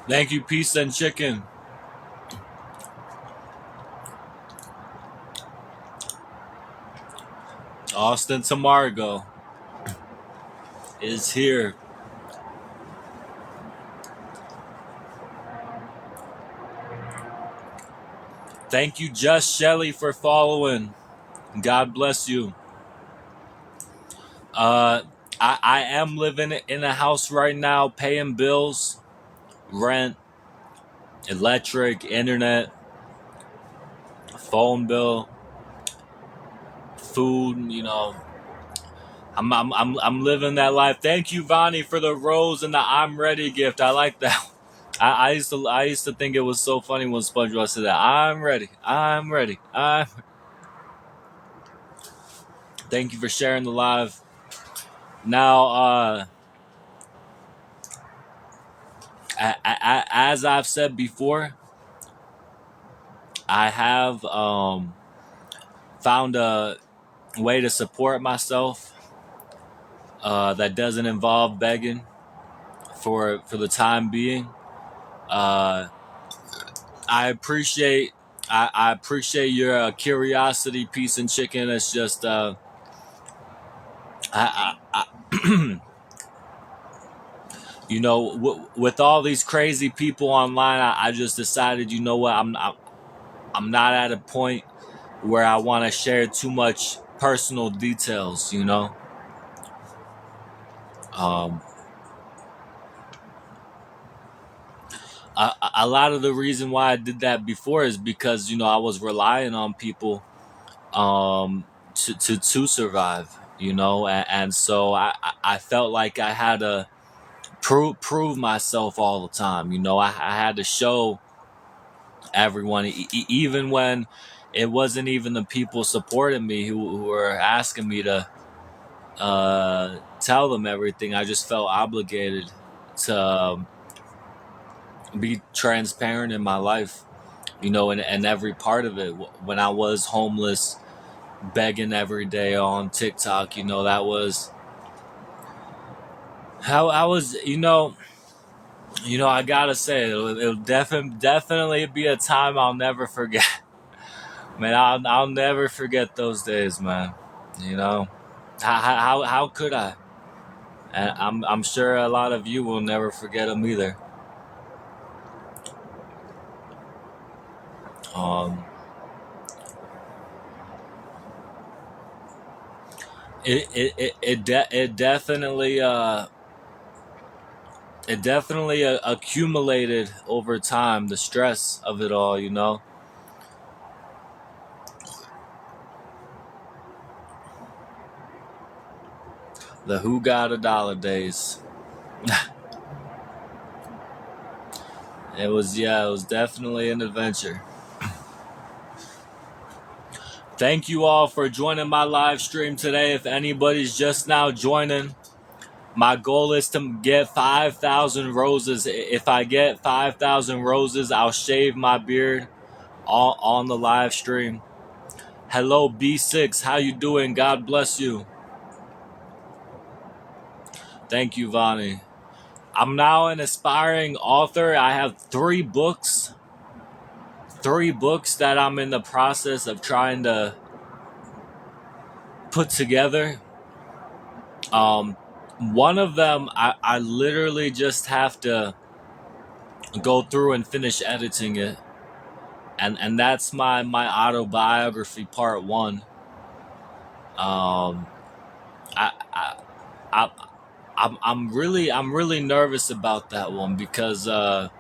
[SPEAKER 1] Thank you, Peace and Chicken. Austin Tamargo is here. Thank you, Just Shelly, for following. God bless you. Uh, I am living in a house right now, paying bills, rent, electric, internet, phone bill, food. I'm living that life. Thank you, Vonnie, for the rose and the "I'm ready" gift. I like that. I used to think it was so funny when SpongeBob said that. I'm ready. I'm ready. Thank you for sharing the live. Now, as I've said before, I have found a way to support myself that doesn't involve begging for the time being. Uh, I appreciate I appreciate your curiosity, piece and chicken. It's just I with all these crazy people online, I just decided, you know what, I'm not at a point where I want to share too much personal details. Um, a lot of the reason why I did that before is because I was relying on people to survive. And so I felt like I had to prove myself all the time. I had to show everyone, even when it wasn't even the people supporting me who were asking me to tell them everything. I just felt obligated to be transparent in my life, and every part of it. When I was homeless, begging every day on TikTok, that was how I was. I gotta say, it'll definitely be a time I'll never forget. Man, I'll never forget those days, man. You know, how could I? And I'm sure a lot of you will never forget them either. Um, it definitely accumulated over time, the stress of it all. The who got $1 days. It was definitely an adventure. Thank you all for joining my live stream today. If anybody's just now joining, my goal is to get 5,000 roses. If I get 5,000 roses, I'll shave my beard on the live stream. Hello, B6. How you doing? God bless you. Thank you, Vonnie. I'm now an aspiring author. I have 3 books. 3 books that I'm in the process of trying to put together. One of them, I literally just have to go through and finish editing it. And that's my autobiography part 1. Um, I, I, I, I'm really nervous about that one because I'm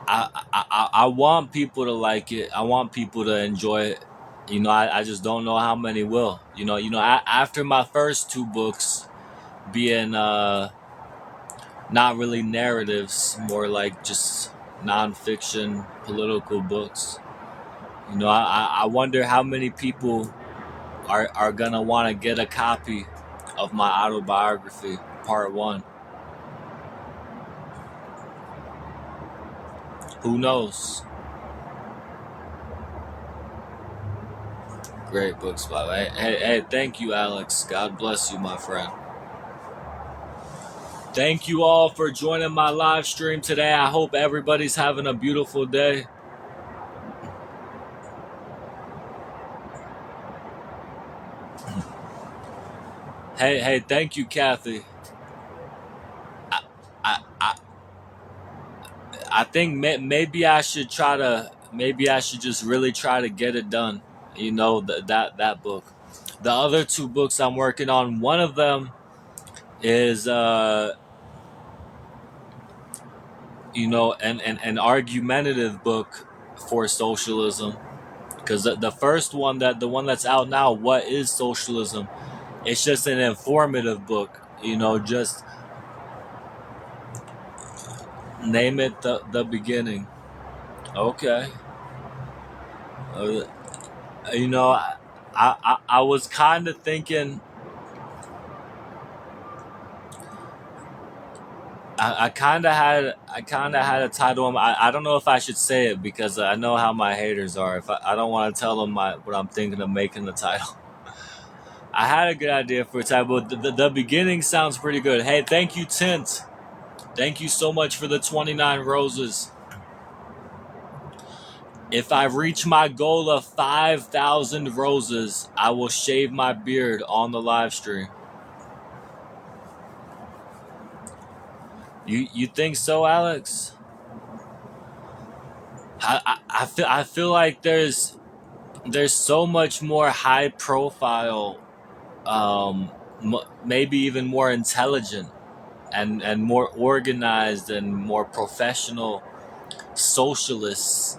[SPEAKER 1] I want people to like it. I want people to enjoy it. I just don't know how many will. After my first 2 books being not really narratives, more like just nonfiction political books. I wonder how many people are gonna want to get a copy of my autobiography, part 1. Who knows? Great books, by the way. Hey, thank you, Alex. God bless you, my friend. Thank you all for joining my live stream today. I hope everybody's having a beautiful day. Hey, thank you, Kathy. I, I, I, I think maybe I should maybe I should just really try to get it done. That book. The other two books I'm working on, one of them is an argumentative book for socialism, because the first one, the one that's out now, What is Socialism, it's just an informative book, just name it the beginning. Okay. uh, you know I was kind of thinking, I kind of had a title. I don't know if I should say it because I know how my haters are. If I don't want to tell them what I'm thinking of making the title. I had a good idea for a title, but the beginning sounds pretty good. Hey, thank you, Tint. Thank you so much for the 29 roses. If I reach my goal of 5,000 roses, I will shave my beard on the live stream. You think so, Alex? I feel like there's so much more high profile, um, maybe even more intelligent and more organized and more professional socialists,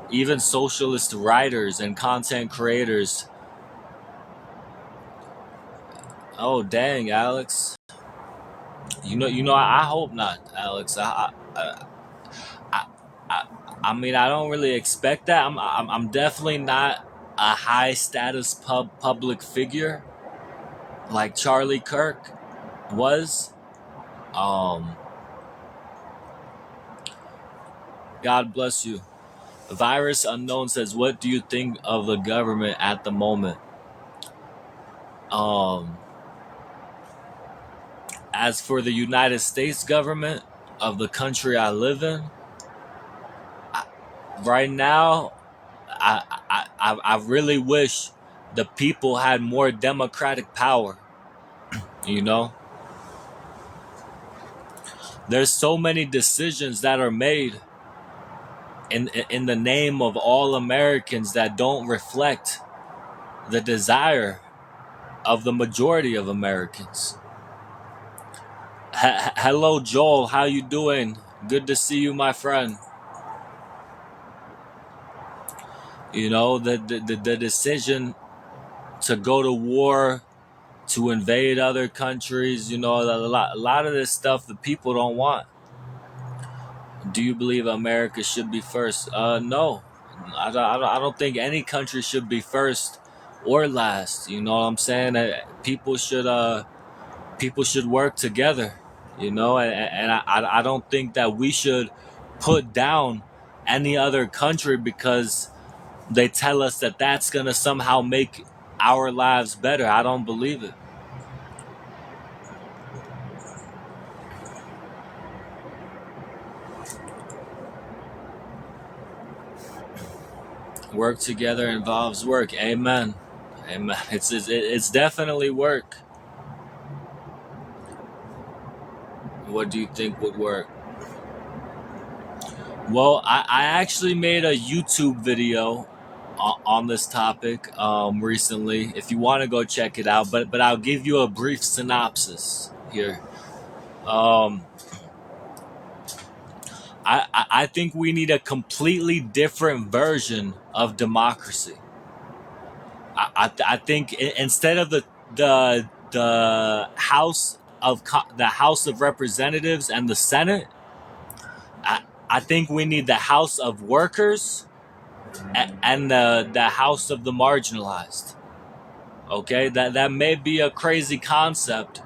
[SPEAKER 1] even socialist writers and content creators. Oh dang, Alex. I hope not, Alex. I, I, I mean, I don't really expect that. I'm definitely not a high status public figure like Charlie Kirk was. Um, God bless you. Virus Unknown says, "What do you think of the government at the moment?" Um, as for the United States government of the country I live in, right now, I really wish the people had more democratic power. You know, there's so many decisions that are made in the name of all Americans that don't reflect the desire of the majority of Americans. Hello, Joel. How you doing? Good to see you, my friend. The decision to go to war, to invade other countries, a lot of this stuff the people don't want. Do you believe America should be first? No. I don't think any country should be first or last. You know what I'm saying? People should work together. And I don't think that we should put down any other country because they tell us that that's gonna somehow make our lives better. I don't believe it. Work together involves work. Amen. Amen. It's definitely work. What do you think would work? Well, I actually made a YouTube video on this topic recently. If you want to go check it out, but I'll give you a brief synopsis here. Um, I think we need a completely different version of democracy. I think instead of the House of Representatives and the Senate, I, I think we need the House of Workers and the House of the Marginalized. Okay, that may be a crazy concept,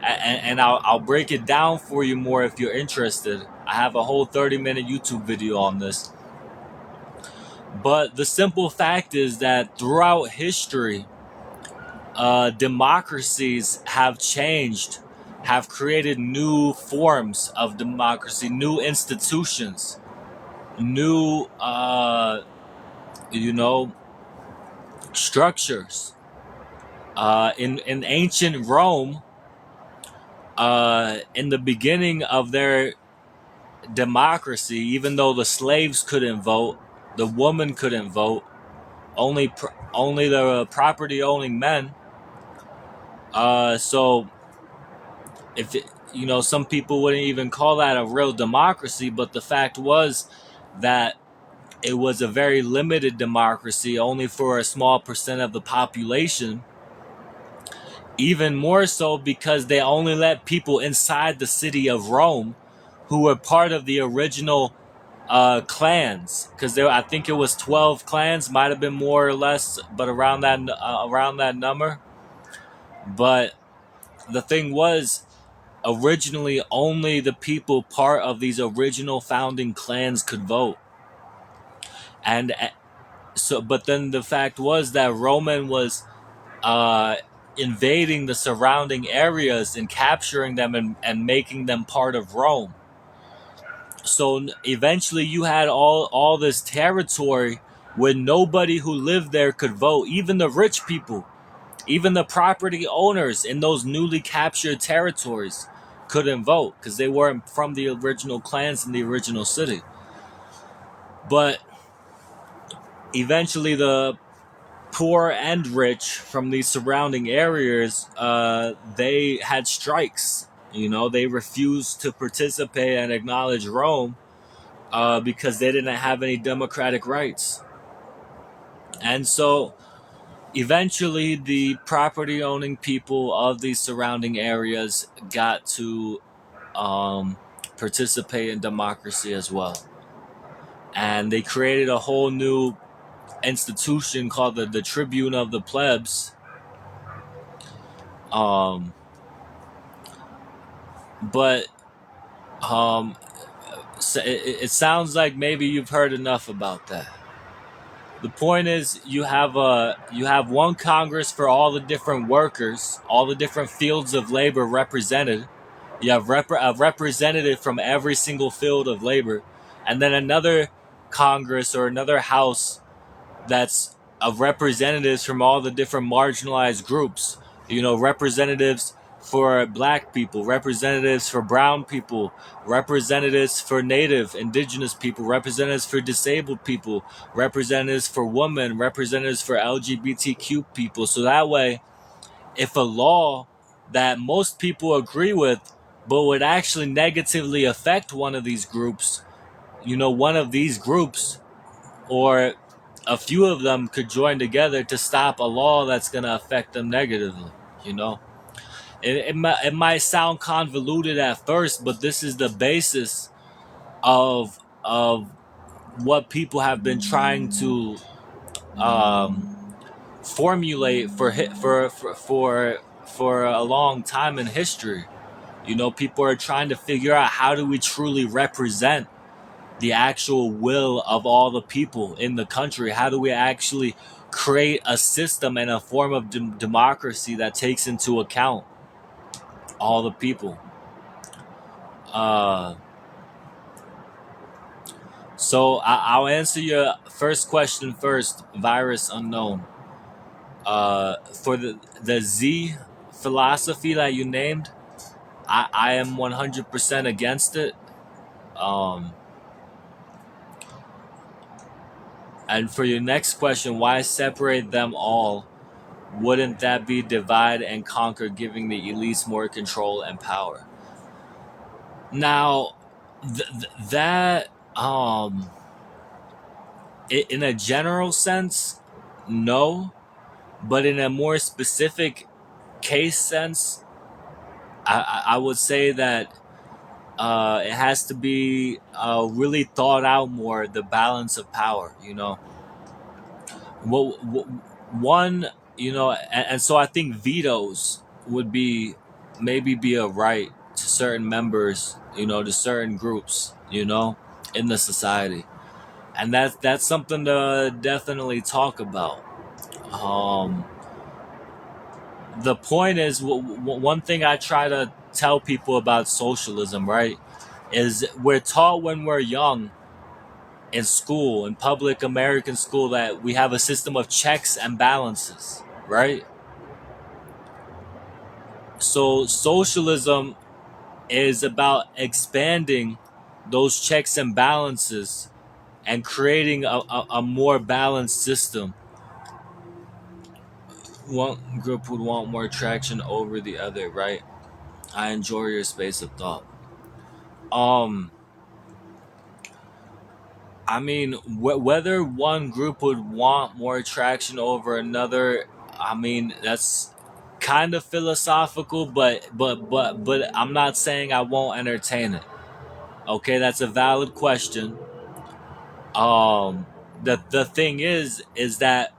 [SPEAKER 1] and I'll break it down for you more if you're interested. I have a whole 30-minute YouTube video on this. But the simple fact is that throughout history, democracies have changed, have created new forms of democracy, new institutions, new, structures. In ancient Rome, in the beginning of their democracy, even though the slaves couldn't vote, the woman couldn't vote, only the property owning men. So if it, some people wouldn't even call that a real democracy, but the fact was that it was a very limited democracy, only for a small percent of the population. Even more so because they only let people inside the city of Rome who were part of the original clans, because I think it was 12 clans, might have been more or less, but around that number. But the thing was, originally only the people part of these original founding clans could vote. And but then the fact was that Roman was uh, invading the surrounding areas and capturing them and making them part of Rome. So eventually you had all this territory where nobody who lived there could vote, even the rich people, even the property owners in those newly captured territories couldn't vote because they weren't from the original clans in the original city. But eventually the poor and rich from these surrounding areas, they had strikes. They refused to participate and acknowledge Rome because they didn't have any democratic rights. And so eventually the property owning people of these surrounding areas got to participate in democracy as well. And they created a whole new institution called the Tribune of the Plebs. Um, but so it sounds like maybe you've heard enough about that. The point is, you have one Congress for all the different workers, all the different fields of labor represented. You have a representative from every single field of labor, and then another Congress or another House that's of representatives from all the different marginalized groups. Representatives for black people, representatives for brown people, representatives for native indigenous people, representatives for disabled people, representatives for women, representatives for LGBTQ people. So that way, if a law that most people agree with but would actually negatively affect one of these groups, one of these groups or a few of them could join together to stop a law that's going to affect them negatively. You know, it might sound convoluted at first, but this is the basis of what people have been trying to formulate for a long time in history. People are trying to figure out, how do we truly represent the actual will of all the people in the country? How do we actually create a system and a form of democracy that takes into account all the people? Uh, so I'll answer your first question first, Virus Unknown. For the Z philosophy that you named, I am 100% against it. Um, and for your next question, why separate them all? Wouldn't that be divide and conquer, giving the elites more control and power? Now, that in a general sense, no, but in a more specific case sense, I would say that it has to be really thought out more. The balance of power, what one, and so I think vetoes would maybe be a right to certain members, to certain groups, in the society. And that's something to definitely talk about. um the point is, one thing I try to tell people about socialism, right, is we're taught when we're young in school, in public American school, that we have a system of checks and balances, right? So socialism is about expanding those checks and balances and creating a more balanced system one group would want more traction over the other, right? I enjoy your space of thought. Um, I mean, whether one group would want more traction over another, I mean, that's kind of philosophical, but I'm not saying I won't entertain it. Okay, that's a valid question. Um, the thing is that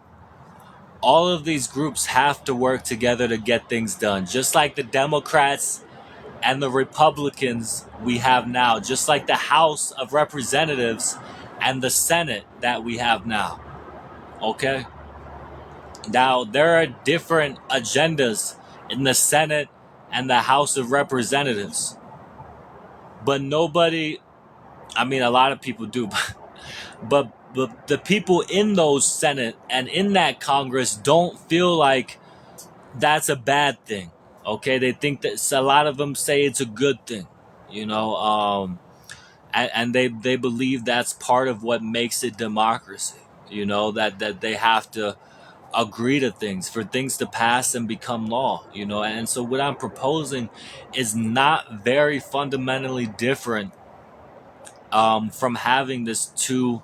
[SPEAKER 1] all of these groups have to work together to get things done, just like the Democrats and the Republicans we have now, just like the House of Representatives and the Senate that we have now. Okay? Now, there are different agendas in the Senate and the House of Representatives, but nobody, I mean, a lot of people do, but the people in those Senate and in that Congress don't feel like that's a bad thing. Okay? They think that a lot of them say it's a good thing, you know, and they believe that's part of what makes it democracy, you know, that they have to agree to things for things to pass and become law, you know. And so what I'm proposing is not very fundamentally different from having this two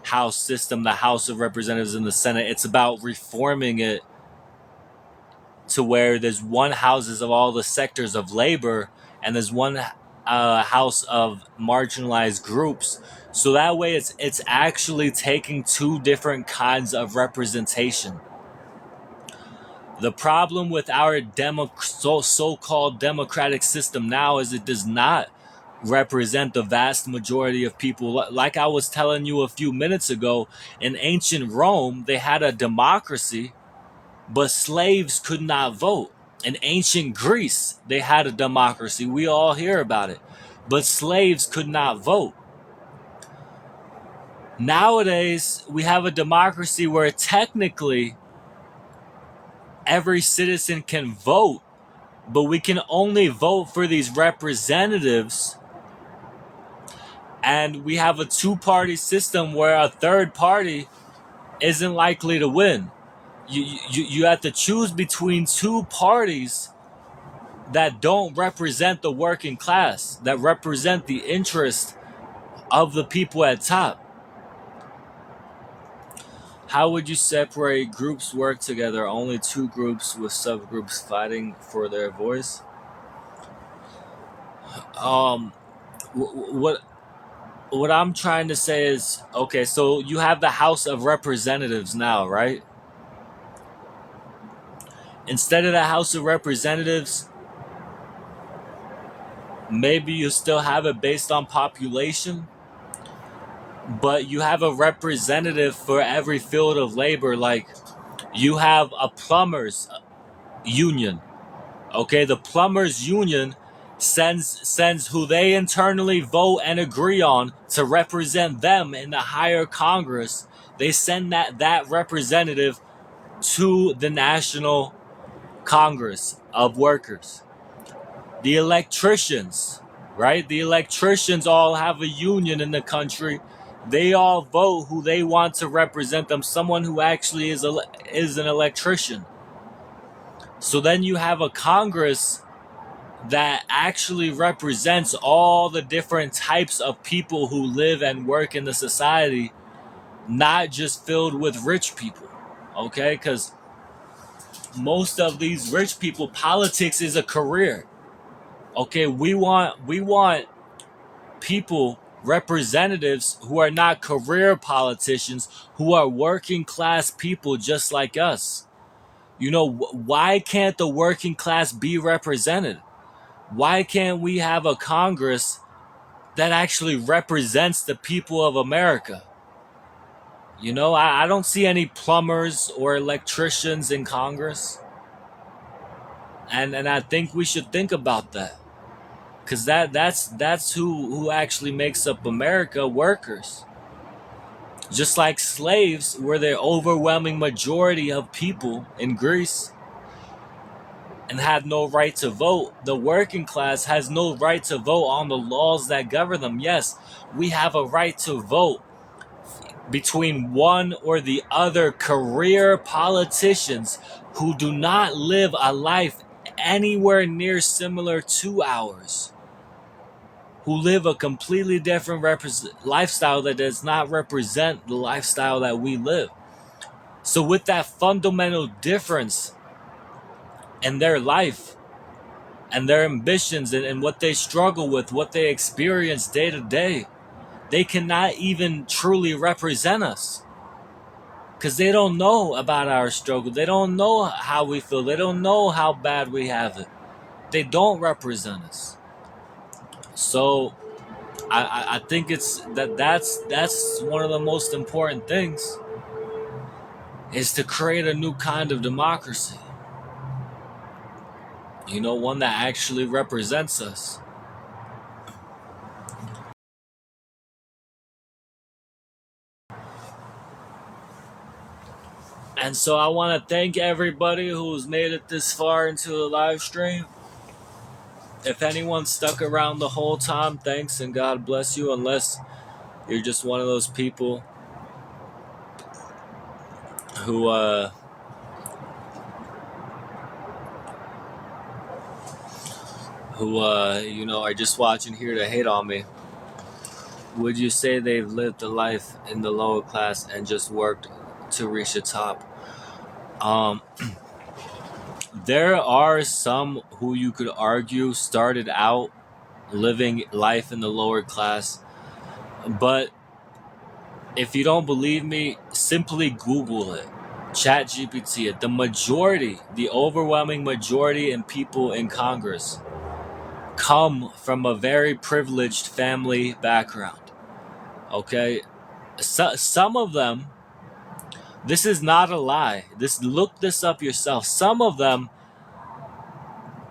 [SPEAKER 1] house system, the House of Representatives and the Senate. It's about reforming it to where there's one houses of all the sectors of labor and there's one house of marginalized groups, so that way it's actually taking two different kinds of representation. The problem with our so-called democratic system now is it does not represent the vast majority of people. Like I was telling you a few minutes ago, in ancient Rome they had a democracy, but slaves could not vote. In ancient Greece, they had a democracy. We all hear about it. But slaves could not vote. Nowadays, we have a democracy where technically every citizen can vote, but we can only vote for these representatives. And we have a two-party system where a third party isn't likely to win. You have to choose between two parties that don't represent the working class, that represent the interest of the people at top. How would you separate groups work together? Only two groups with subgroups fighting for their voice? Um, what what I'm trying to say is, okay, so you have the House of Representatives now, right? Instead of the House of Representatives, maybe you still have it based on population, but you have a representative for every field of labor. Like, you have a plumbers union. Okay, the plumbers union sends who they internally vote and agree on to represent them in the higher Congress. They send that representative to the National Congress of Workers. The electricians, right? The electricians all have a union in the country. They all vote who they want to represent them, someone who actually is an electrician. So then you have a Congress that actually represents all the different types of people who live and work in the society, not just filled with rich people. Okay? Because most of these rich people, politics is a career. Okay, we want people, representatives who are not career politicians, who are working class people just like us. You know, why can't the working class be represented? Why can't we have a Congress that actually represents the people of America? You know, I don't see any plumbers or electricians in Congress. And I think we should think about that. Cause that's who actually makes up America, workers. Just like slaves were the overwhelming majority of people in Greece and had no right to vote, the working class has no right to vote on the laws that govern them. Yes, we have a right to vote between one or the other career politicians who do not live a life anywhere near similar to ours, who live a completely different lifestyle that does not represent the lifestyle that we live. So, with that fundamental difference in their life and their ambitions and what they struggle with, what they experience day to day, they cannot even truly represent us because they don't know about our struggle. They don't know how we feel. They don't know how bad we have it. They don't represent us. So I think that's one of the most important things, is to create a new kind of democracy. One that actually represents us. And so I want to thank everybody who's made it this far into the live stream. If anyone stuck around the whole time, thanks and God bless you, unless you're just one of those people who are just watching here to hate on me. Would you say they've lived a life in the lower class and just worked to reach the top? There are some who you could argue started out living life in the lower class, but if you don't believe me, simply Google it. Chat GPT it. The overwhelming majority in people in Congress come from a very privileged family background. Okay? Some of them, this is not a lie. Look this up yourself. Some of them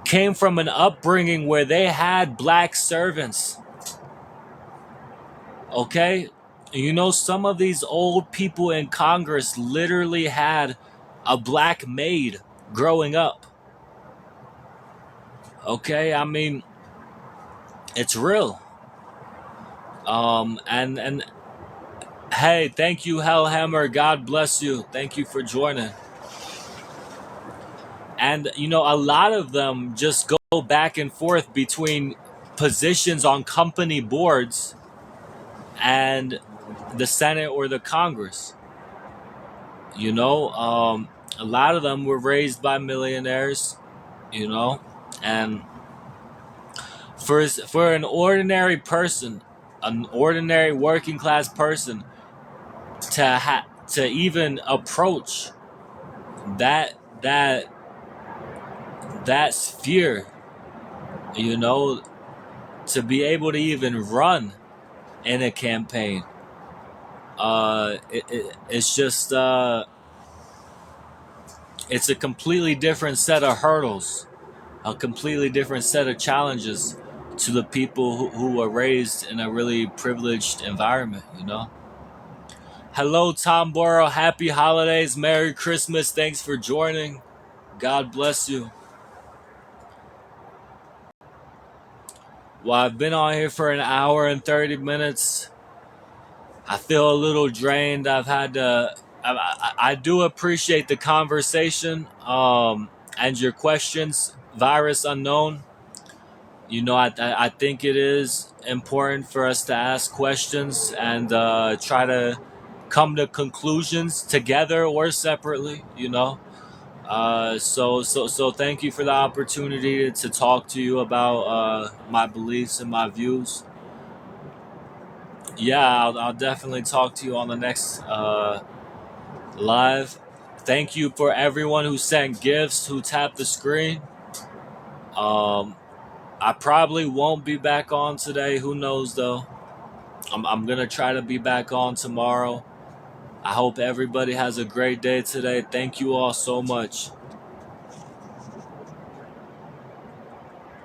[SPEAKER 1] came from an upbringing where they had black servants. Okay? Some of these old people in Congress literally had a black maid growing up. Okay? I mean, it's real. And hey, thank you, Hellhammer. God bless you. Thank you for joining. And, a lot of them just go back and forth between positions on company boards and the Senate or the Congress. A lot of them were raised by millionaires, and for an ordinary person, an ordinary working class person, to even approach that sphere, to be able to even run in a campaign, it's just it's a completely different set of hurdles, a completely different set of challenges to the people who were raised in a really privileged environment. Hello, Tom Borough. Happy holidays. Merry Christmas. Thanks for joining. God bless you. Well, I've been on here for an hour and 30 minutes. I feel a little drained. I do appreciate the conversation and your questions, Virus Unknown. I think it is important for us to ask questions and try to come to conclusions together or separately, So thank you for the opportunity to talk to you about my beliefs and my views. Yeah, I'll definitely talk to you on the next live. Thank you for everyone who sent gifts, who tapped the screen. I probably won't be back on today. Who knows, though? I'm going to try to be back on tomorrow. I hope everybody has a great day today. Thank you all so much.